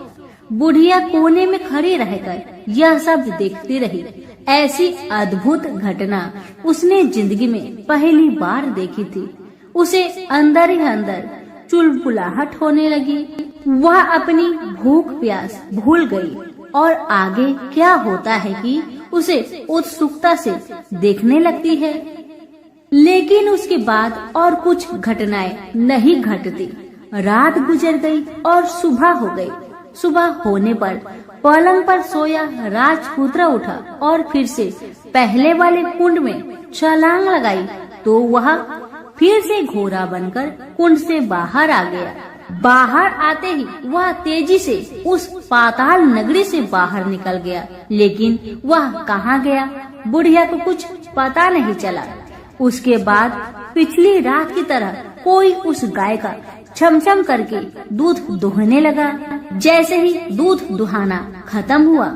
बुढ़िया कोने में खड़ी रहकर यह सब देखती रही। ऐसी अद्भुत घटना उसने जिंदगी में पहली बार देखी थी। उसे अंदर ही अंदर चुलबुलाहट होने लगी। वह अपनी भूख प्यास भूल गई और आगे क्या होता है कि उसे उत्सुकता से देखने लगती है। लेकिन उसके बाद और कुछ घटनाएं नहीं घटती। रात गुजर गई और सुबह हो गई। सुबह होने पर पलंग पर सोया राजपुत्र उठा और फिर से पहले वाले कुंड में छलांग लगाई तो वह फिर से घोड़ा बनकर कुंड से बाहर आ गया। बाहर आते ही वह तेजी से उस पाताल नगरी से बाहर निकल गया। लेकिन वह कहाँ गया, बुढ़िया को कुछ पता नहीं चला। उसके बाद पिछली रात की तरह कोई उस गाय का छमछम करके दूध दोहने लगा। जैसे ही दूध दुहाना खत्म हुआ,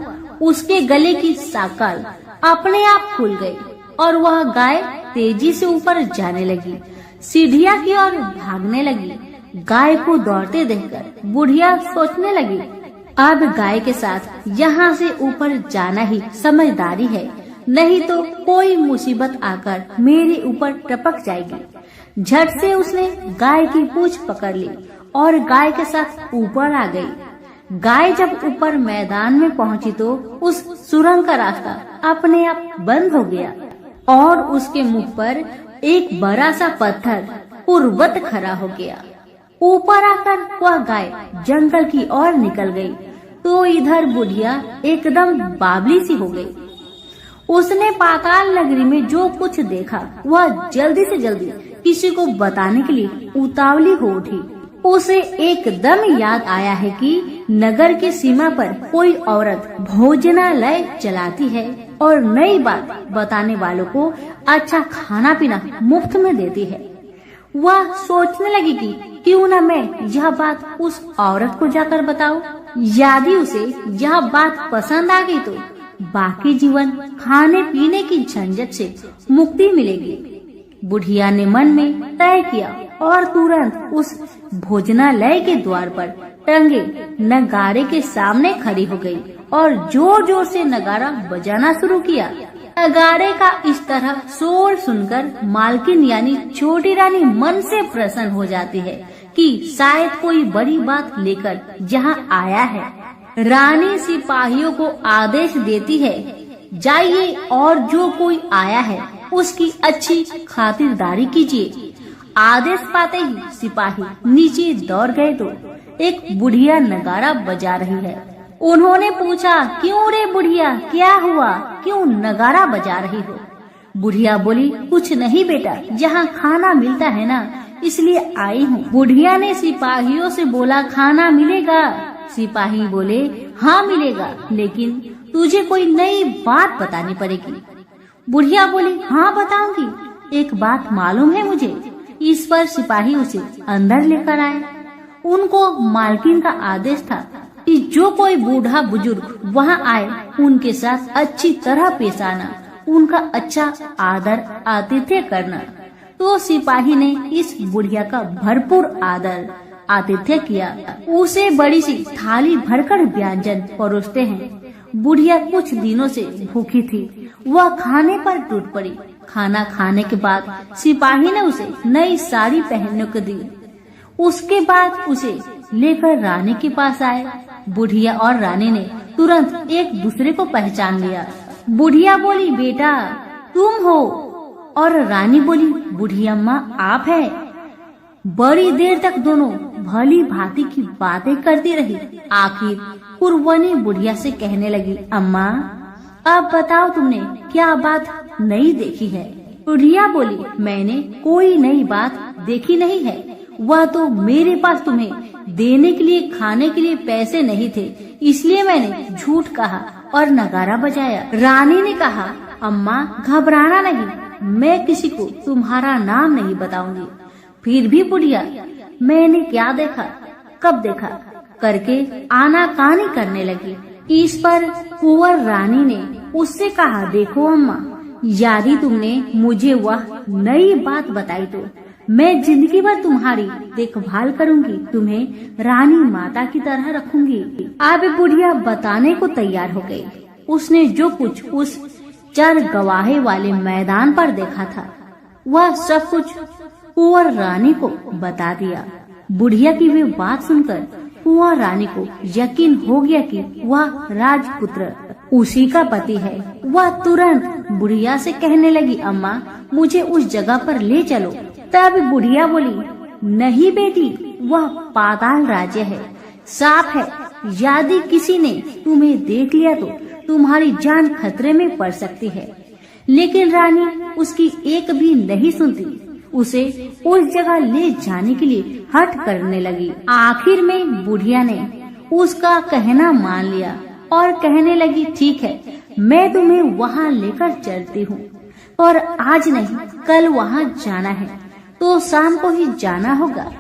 उसके गले की साकल अपने आप खुल गई और वह गाय तेजी से ऊपर जाने लगी, सीढ़ियाँ की ओर भागने लगी। गाय को दौड़ते देखकर बुढ़िया सोचने लगी, अब गाय के साथ यहाँ से ऊपर जाना ही समझदारी है, नहीं तो कोई मुसीबत आकर मेरे ऊपर टपक जाएगी। झट से उसने गाय की पूंछ पकड़ ली और गाय के साथ ऊपर आ गई। गाय जब ऊपर मैदान में पहुंची तो उस सुरंग का रास्ता अपने आप बंद हो गया और उसके मुंह पर एक बड़ा सा पत्थर पूर्ववत खड़ा हो गया। ऊपर आकर वह गाय जंगल की ओर निकल गई तो इधर बुढ़िया एकदम बावली सी हो गई। उसने पाताल नगरी में जो कुछ देखा वह जल्दी से जल्दी किसी को बताने के लिए उतावली हो उठी। उसे एकदम याद आया है कि नगर की सीमा पर कोई औरत भोजनालय चलाती है और नई बात बताने वालों को अच्छा खाना पीना मुफ्त में देती है। वह सोचने लगी कि क्यों न मैं यह बात उस औरत को जाकर बताऊं। यदि उसे यह बात पसंद आ गई तो बाकी जीवन खाने पीने की झंझट से मुक्ति मिलेगी। बुढ़िया ने मन में तय किया और तुरंत उस भोजनालय के द्वार पर टंगे नगाड़े के सामने खड़ी हो गई और जोर जोर से नगाड़ा बजाना शुरू किया। नगाड़े का इस तरह शोर सुनकर मालकिन यानी छोटी रानी मन से प्रसन्न हो जाती है कि शायद कोई बड़ी बात लेकर यहाँ आया है। रानी सिपाहियों को आदेश देती है, जाइए और जो कोई आया है उसकी अच्छी खातिरदारी कीजिए। आदेश पाते ही सिपाही नीचे दौड़ गए तो एक बुढ़िया नगाड़ा बजा रही है। उन्होंने पूछा, क्यों रे बुढ़िया, क्या हुआ, क्यों नगाड़ा बजा रही हो? बुढ़िया बोली, कुछ नहीं बेटा, यहाँ खाना मिलता है ना, इसलिए आई हूँ। बुढ़िया ने सिपाहियों से बोला, खाना मिलेगा? सिपाही बोले, हाँ मिलेगा, लेकिन तुझे कोई नई बात बतानी पड़ेगी। बुढ़िया बोली, हाँ बताऊंगी, एक बात मालूम है मुझे। इस पर सिपाही उसे अंदर लेकर आए। उनको मालकिन का आदेश था कि जो कोई बूढ़ा बुजुर्ग वहाँ आए उनके साथ अच्छी तरह पेश आना, उनका अच्छा आदर आतिथ्य करना। तो सिपाही ने इस बुढ़िया का भरपूर आदर आतिथ्य किया। उसे बड़ी सी थाली भरकर व्यंजन परोसते हैं। बुढ़िया कुछ दिनों से भूखी थी, वह खाने पर टूट पड़ी। खाना खाने के बाद सिपाही ने उसे नई साड़ी पहनने को दी। उसके बाद उसे लेकर रानी के पास आए। बुढ़िया और रानी ने तुरंत एक दूसरे को पहचान लिया। बुढ़िया बोली, बेटा तुम हो? और रानी बोली, बूढ़ी अम्मा आप है? बड़ी देर तक दोनों भली भांति की बातें करती रही। आखिर पुरवनी बुढ़िया से कहने लगी, अम्मा अब बताओ तुमने क्या बात नई देखी है? बुढ़िया बोली, मैंने कोई नई बात देखी नहीं है, वह तो मेरे पास तुम्हें देने के लिए खाने के लिए पैसे नहीं थे, इसलिए मैंने झूठ कहा और नगाड़ा बजाया। रानी ने कहा, अम्मा घबराना नहीं, मैं किसी को तुम्हारा नाम नहीं बताऊंगी। फिर भी बुढ़िया मैंने क्या देखा, कब देखा करके आनाकानी करने लगी। इस पर कुंवर रानी ने उससे कहा, देखो अम्मा, यदि तुमने मुझे वह नई बात बताई तो मैं जिंदगी भर तुम्हारी देखभाल करूंगी, तुम्हें रानी माता की तरह रखूंगी। अब बुढ़िया बताने को तैयार हो गई। उसने जो कुछ उस चर गवाहे वाले मैदान पर देखा था वह सब कुछ कुंवर रानी को बता दिया। बुढ़िया की वे बात सुनकर कुंवर रानी को यकीन हो गया कि वह राजपुत्र उसी का पति है। वह तुरंत बुढ़िया से कहने लगी, अम्मा मुझे उस जगह पर ले चलो। तब बुढ़िया बोली, नहीं बेटी, वह पाताल राज्य है, सांप है, यदि किसी ने तुम्हें देख लिया तो तुम्हारी जान खतरे में पड़ सकती है। लेकिन रानी उसकी एक भी नहीं सुनती, उसे उस जगह ले जाने के लिए हठ करने लगी। आखिर में बुढ़िया ने उसका कहना मान लिया और कहने लगी, ठीक है, मैं तुम्हें वहाँ लेकर चलती हूँ, और आज नहीं कल वहाँ जाना है तो शाम को ही जाना होगा।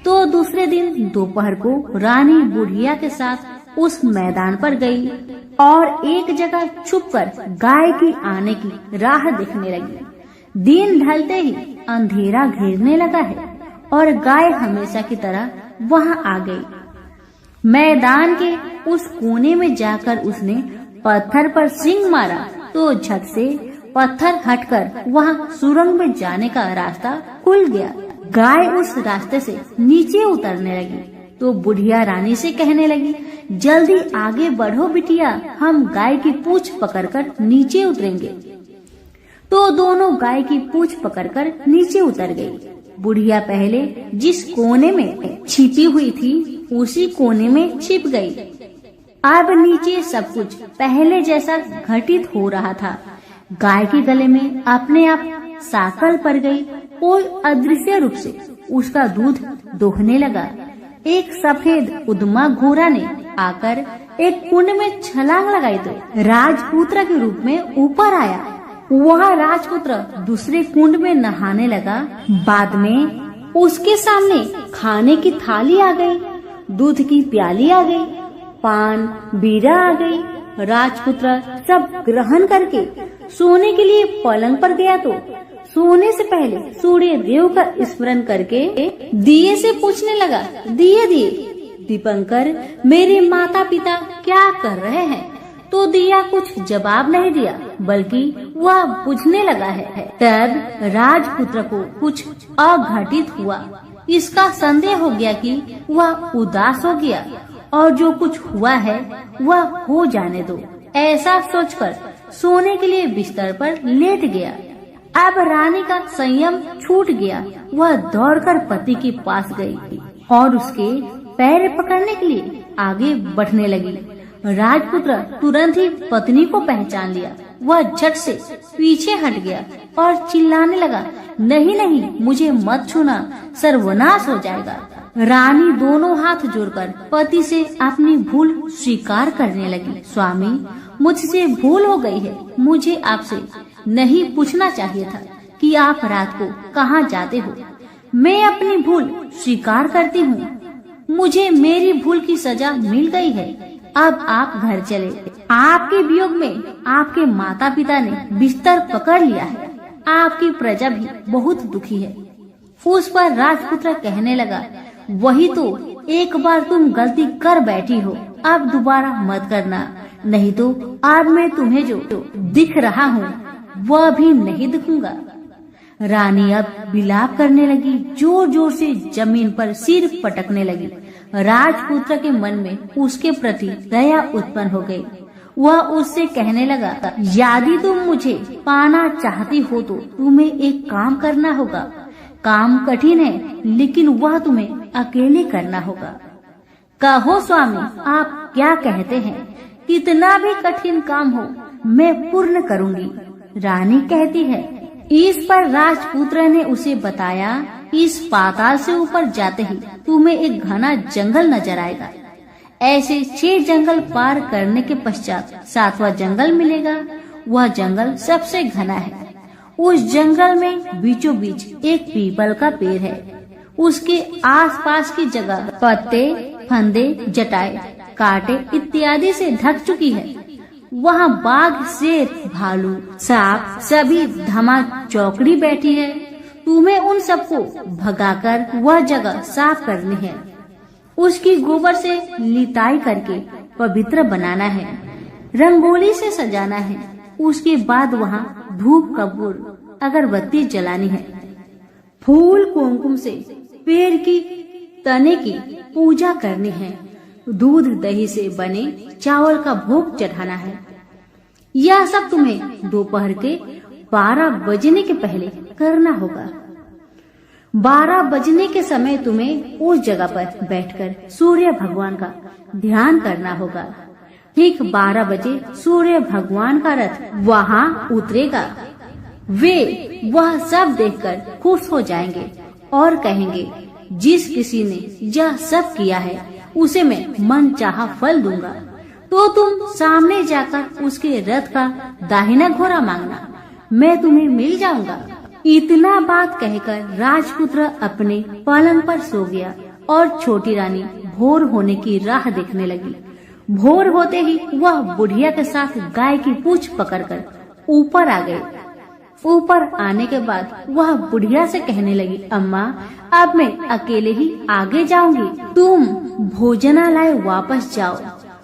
तो दूसरे दिन दोपहर को रानी बुढ़िया के साथ उस मैदान पर गई और एक जगह छुपकर गाय की आने की राह देखने लगी। दिन ढलते ही अंधेरा घेरने लगा है और गाय हमेशा की तरह वहां आ गई। मैदान के उस कोने में जाकर उसने पत्थर पर सींग मारा तो झट से पत्थर हटकर वहां सुरंग में जाने का रास्ता खुल गया। गाय उस रास्ते से नीचे उतरने लगी तो बुढ़िया रानी से कहने लगी, जल्दी आगे बढ़ो बिटिया, हम गाय की पूंछ पकड़कर नीचे उतरेंगे। तो दोनों गाय की पूंछ पकड़कर नीचे उतर गई। बुढ़िया पहले जिस कोने में छिपी हुई थी उसी कोने में छिप गई। अब नीचे सब कुछ पहले जैसा घटित हो रहा था। गाय के गले में अपने आप साकल पड़ गई। कोई अदृश्य रूप से उसका दूध दोहने लगा। एक सफेद उद्मा घोड़ा ने आकर एक कुंड में छलांग लगाई तो राजपुत्र के रूप में ऊपर आया। वह राजपुत्र दूसरे कुंड में नहाने लगा। बाद में उसके सामने खाने की थाली आ गई, दूध की प्याली आ गई, पान बीड़ा आ गई। राजपुत्र सब ग्रहण करके सोने के लिए पलंग पर गया तो सोने से पहले सूर्य देव का स्मरण करके दिए से पूछने लगा, दिए दीपंकर, मेरे माता पिता क्या कर रहे हैं? तो दिया कुछ जवाब नहीं दिया बल्कि वह बुझने लगा है। तब राजपुत्र को कुछ अघटित हुआ। इसका संदेह हो गया कि वह उदास हो गया और जो कुछ हुआ है वह हो जाने दो। ऐसा सोचकर सोने के लिए बिस्तर पर लेट गया। अब रानी का संयम छूट गया। वह दौड़कर पति के पास गई और उसके पैर पकड़ने के लिए आगे बढ़ने लगी। राजपुत्र तुरंत ही पत्नी को पहचान लिया। वह झट से पीछे हट गया और चिल्लाने लगा, नहीं नहीं, मुझे मत छूना, सर्वनाश हो जाएगा। रानी दोनों हाथ जोड़कर पति से अपनी भूल स्वीकार करने लगी। स्वामी, मुझसे भूल हो गई है। मुझे आपसे नहीं पूछना चाहिए था कि आप रात को कहाँ जाते हो। मैं अपनी भूल स्वीकार करती हूँ। मुझे मेरी भूल की सजा मिल गई है। अब आप घर चले। आपके वियोग में आपके माता पिता ने बिस्तर पकड़ लिया है। आपकी प्रजा भी बहुत दुखी है। उस पर राजपुत्र कहने लगा, वही तो, एक बार तुम गलती कर बैठी हो, अब दोबारा मत करना, नहीं तो आज मैं तुम्हें जो दिख रहा हूँ वह भी नहीं दिखूंगा। रानी अब विलाप करने लगी, जोर जोर से जमीन पर सिर पटकने लगी। राजपुत्र के मन में उसके प्रति दया उत्पन्न हो गई। वह उससे कहने लगा, यदि तुम मुझे पाना चाहती हो तो तुम्हें एक काम करना होगा। काम कठिन है लेकिन वह तुम्हें अकेले करना होगा। कहो स्वामी, आप क्या कहते हैं? कितना भी कठिन काम हो मैं पूर्ण करूंगी। रानी कहती है। इस पर राजपुत्र ने उसे बताया, इस पाताल से ऊपर जाते ही तुम्हें एक घना जंगल नजर आएगा। ऐसे 6 जंगल पार करने के पश्चात 7वां जंगल मिलेगा। वह जंगल सबसे घना है। उस जंगल में बीचों बीच एक पीपल का पेड़ है। उसके आसपास की जगह पत्ते, फंदे, जटाएं, कांटे इत्यादि से ढक चुकी है। वहाँ बाघ, शेर, भालू, सांप सभी धमा चौकड़ी बैठी है। तुम्हें उन सबको भगाकर वह जगह साफ करनी है। उसकी गोबर से लिताई करके पवित्र बनाना है। रंगोली से सजाना है। उसके बाद वहाँ धूप, कपूर, अगरबत्ती जलानी है। फूल कुमकुम से पेड़ की तने की पूजा करनी है। दूध दही से बने चावल का भोग चढ़ाना है। यह सब तुम्हें दोपहर के 12 बजने के पहले करना होगा। 12 बजने के समय तुम्हें उस जगह पर बैठकर सूर्य भगवान का ध्यान करना होगा। ठीक 12 बजे सूर्य भगवान का रथ वहाँ उतरेगा। वे वह सब देखकर खुश हो जाएंगे और कहेंगे, जिस किसी ने यह सब किया है उसे मैं मन चाहा फल दूंगा। तो तुम सामने जाकर उसके रथ का दाहिना घोड़ा मांगना, मैं तुम्हें मिल जाऊंगा। इतना बात कहकर राजपुत्र अपने पलंग पर सो गया और छोटी रानी भोर होने की राह देखने लगी। भोर होते ही वह बुढ़िया के साथ गाय की पूंछ पकड़कर ऊपर आ गई। ऊपर आने के बाद वह बुढ़िया से कहने लगी, अम्मा अब मैं अकेले ही आगे जाऊंगी, तुम भोजनालय वापस जाओ।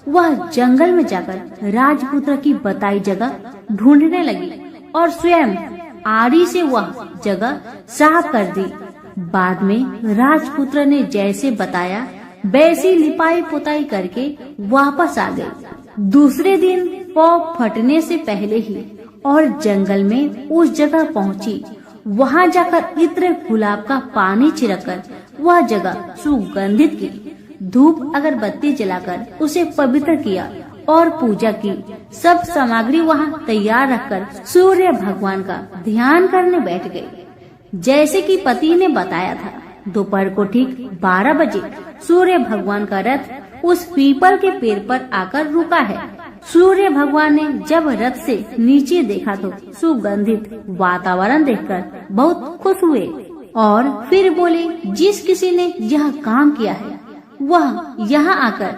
वह जंगल में जाकर राजपुत्र की बताई जगह ढूंढने लगी और स्वयं आरी से वह जगह साफ कर दी। बाद में राजपुत्र ने जैसे बताया वैसी लिपाई पुताई करके वापस आ गई। दूसरे दिन पौ फटने से पहले ही और जंगल में उस जगह पहुंची। वहां जाकर इत्र गुलाब का पानी छिड़ककर वह जगह सुगंधित की। धूप अगरबत्ती जलाकर उसे पवित्र किया और पूजा की। सब सामग्री वहां तैयार रखकर सूर्य भगवान का ध्यान करने बैठ गई। जैसे कि पति ने बताया था, दोपहर को ठीक 12 बजे सूर्य भगवान का रथ उस पीपल के पेड़ पर आकर रुका है। सूर्य भगवान ने जब रथ से नीचे देखा तो सुगंधित वातावरण देखकर बहुत खुश हुए और फिर बोले, जिस किसी ने यह काम किया है वह यहाँ आकर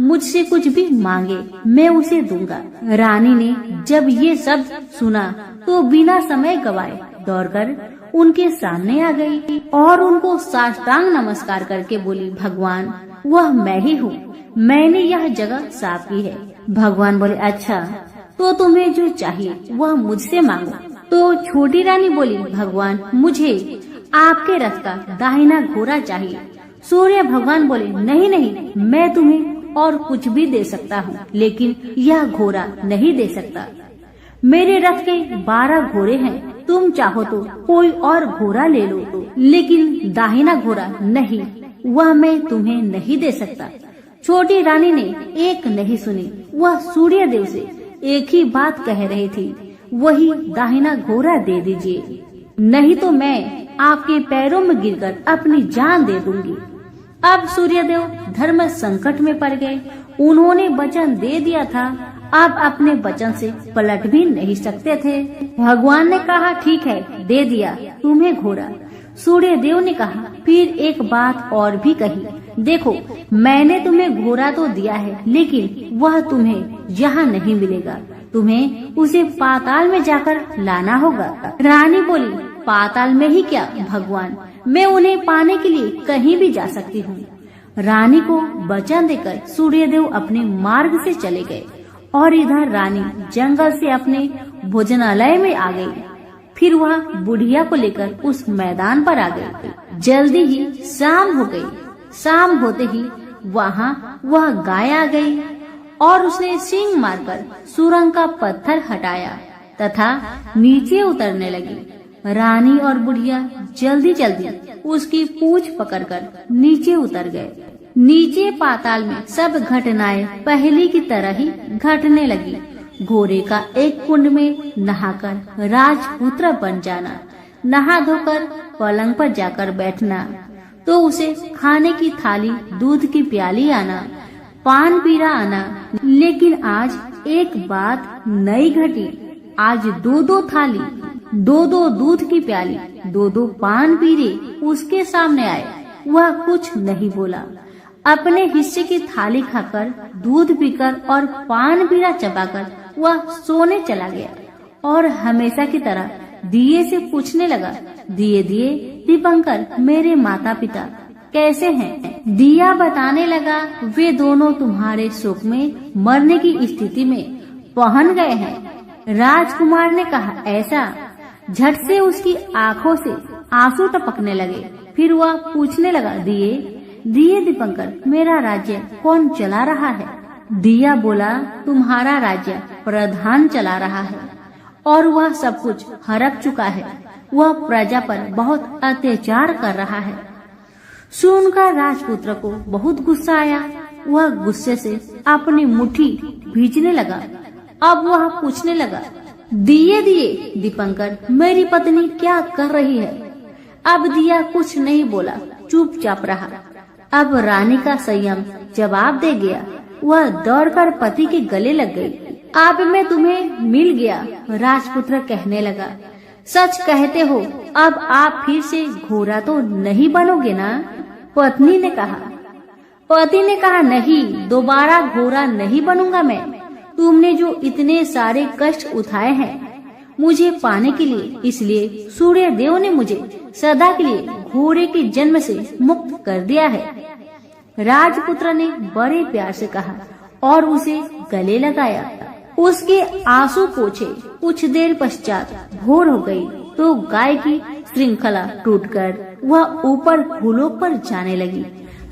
मुझसे कुछ भी मांगे, मैं उसे दूंगा। रानी ने जब ये सब सुना तो बिना समय गवाए दौड़कर उनके सामने आ गई और उनको साष्टांग नमस्कार करके बोली, भगवान वह मैं ही हूँ, मैंने यह जगह साफ की है। भगवान बोले, अच्छा तो तुम्हें जो चाहिए वह मुझसे मांगो। तो छोटी रानी बोली, भगवान मुझे आपके रथ का दाहिना घोड़ा चाहिए। सूर्य भगवान बोले, नहीं नहीं, मैं तुम्हें और कुछ भी दे सकता हूँ, लेकिन यह घोड़ा नहीं दे सकता। मेरे रथ के 12 घोड़े हैं, तुम चाहो तो कोई और घोड़ा ले लो, लेकिन दाहिना घोड़ा नहीं, वह मैं तुम्हें नहीं दे सकता। छोटी रानी ने एक नहीं सुनी। वह सूर्य देव से एक ही बात कह रही थी, वही दाहिना घोड़ा दे दीजिए, नहीं तो मैं आपके पैरों में गिरकर अपनी जान दे दूंगी। अब सूर्यदेव धर्म संकट में पड़ गए। उन्होंने वचन दे दिया था, अब अपने वचन से पलट भी नहीं सकते थे। भगवान ने कहा, ठीक है, दे दिया तुम्हें घोड़ा। सूर्यदेव ने कहा, फिर एक बात और भी कही, देखो मैंने तुम्हें घोड़ा तो दिया है, लेकिन वह तुम्हें यहाँ नहीं मिलेगा, तुम्हें उसे पाताल में जाकर लाना होगा। रानी बोली, पाताल में ही क्या भगवान, मैं उन्हें पाने के लिए कहीं भी जा सकती हूँ। रानी को वचन देकर सूर्यदेव अपने मार्ग से चले गए और इधर रानी जंगल से अपने भोजनालय में आ गई। फिर वह बुढ़िया को लेकर उस मैदान पर आ गई। जल्दी ही शाम हो गई। शाम होते ही वहाँ वह गाय आ गई और उसने सींग मारकर सुरंग का पत्थर हटाया तथा नीचे उतरने लगी। रानी और बुढ़िया जल्दी जल्दी उसकी पूंछ पकड़कर नीचे उतर गए। नीचे पाताल में सब घटनाएं पहले की तरह ही घटने लगी। घोड़े का एक कुंड में नहाकर राजपुत्र बन जाना, नहा धोकर पलंग पर जाकर बैठना, तो उसे खाने की थाली, दूध की प्याली आना, पान पीरा आना। लेकिन आज एक बात नई घटी। आज 2-2 थाली, 2-2 दूध की प्याली, 2-2 पान पीरे उसके सामने आए। वह कुछ नहीं बोला। अपने हिस्से की थाली खाकर, दूध पीकर और पान पीरा चबाकर वह सोने चला गया और हमेशा की तरह दिए से पूछने लगा, दिए दिए दीपंकर, मेरे माता पिता कैसे हैं? दिया बताने लगा, वे दोनों तुम्हारे शोक में मरने की स्थिति में पहुंच गए हैं। राजकुमार ने कहा, ऐसा? झट से उसकी आंखों से आंसू टपकने लगे। फिर वह पूछने लगा, दिए दिए दीपंकर, मेरा राज्य कौन चला रहा है? दिया बोला, तुम्हारा राज्य प्रधान चला रहा है और वह सब कुछ हड़प चुका है। वह प्रजा पर बहुत अत्याचार कर रहा है। सुनकर राजपुत्र को बहुत गुस्सा आया। वह गुस्से से अपनी मुट्ठी भींचने लगा। अब वह पूछने लगा, दिए दिए दीपंकर, मेरी पत्नी क्या कर रही है? अब दिया कुछ नहीं बोला, चुपचाप रहा। अब रानी का संयम जवाब दे गया। वह दौड़कर पति के गले लग गई। अब मैं तुम्हें मिल गया, राजपुत्र कहने लगा। सच कहते हो, अब आप फिर से घोड़ा तो नहीं बनोगे ना? पत्नी ने कहा। पति ने कहा, नहीं, दोबारा घोड़ा नहीं बनूंगा मैं। तुमने जो इतने सारे कष्ट उठाए हैं मुझे पाने के लिए, इसलिए सूर्य देव ने मुझे सदा के लिए घोड़े के जन्म से मुक्त कर दिया है। राजपुत्र ने बड़े प्यार से कहा और उसे गले लगाया। उसके आंसू पोंछे। कुछ देर पश्चात भोर हो गई तो गाय की श्रृंखला टूटकर वह ऊपर फूलों पर जाने लगी।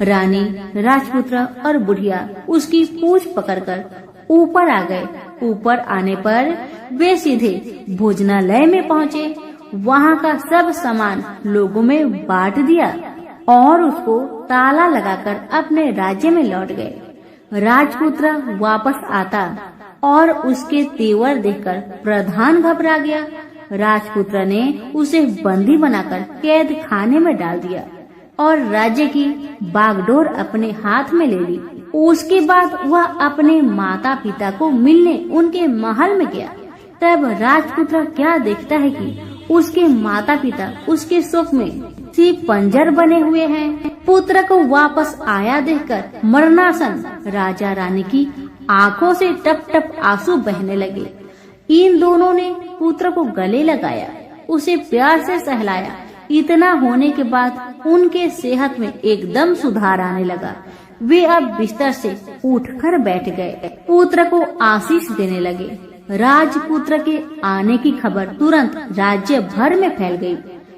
रानी, राजपुत्र और बुढ़िया उसकी पूंछ पकड़कर ऊपर आ गए। ऊपर आने पर वे सीधे भोजनालय में पहुँचे। वहाँ का सब सामान लोगों में बांट दिया और उसको ताला लगाकर अपने राज्य में लौट गए। राजपुत्र वापस आता और उसके तेवर देखकर प्रधान घबरा गया। राजपुत्र ने उसे बंदी बनाकर कैद खाने में डाल दिया और राज्य की बागडोर अपने हाथ में ले ली। उसके बाद वह अपने माता पिता को मिलने उनके महल में गया। तब राजपुत्र क्या देखता है कि उसके माता पिता उसके शोक में सिर्फ पंजर बने हुए हैं। पुत्र को वापस आया देखकर मरणासन राजा रानी की आंखों से टप टप आंसू बहने लगे। इन दोनों ने पुत्र को गले लगाया, उसे प्यार से सहलाया। इतना होने के बाद उनके सेहत में एकदम सुधार आने लगा। वे अब बिस्तर से उठकर बैठ गए, पुत्र को आशीष देने लगे। राजपुत्र के आने की खबर तुरंत राज्य भर में फैल गई।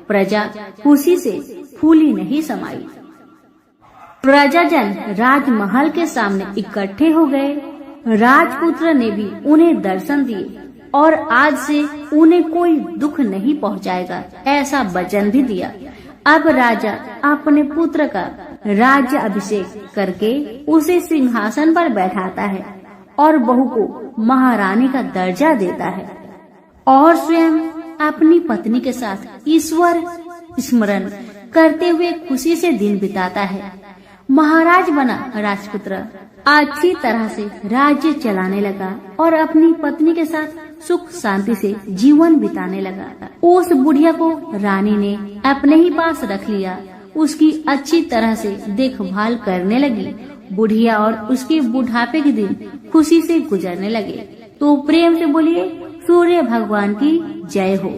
प्रजा खुशी से फूली नहीं समाई। प्रजाजन राजमहल के सामने इकट्ठे हो गए। राजपुत्र ने भी उन्हें दर्शन दिए और आज से उन्हें कोई दुख नहीं पहुंचाएगा, ऐसा वचन भी दिया। अब राजा अपने पुत्र का राज्य अभिषेक करके उसे सिंहासन पर बैठाता है और बहू को महारानी का दर्जा देता है और स्वयं अपनी पत्नी के साथ ईश्वर स्मरण करते हुए खुशी से दिन बिताता है। महाराज बना राजपुत्र अच्छी तरह से राज्य चलाने लगा और अपनी पत्नी के साथ सुख शांति से जीवन बिताने लगा। उस बुढ़िया को रानी ने अपने ही पास रख लिया, उसकी अच्छी तरह से देखभाल करने लगी। बुढ़िया और उसके बुढ़ापे के दिन खुशी से गुजरने लगे। तो प्रेम से बोलिए, सूर्य भगवान की जय हो।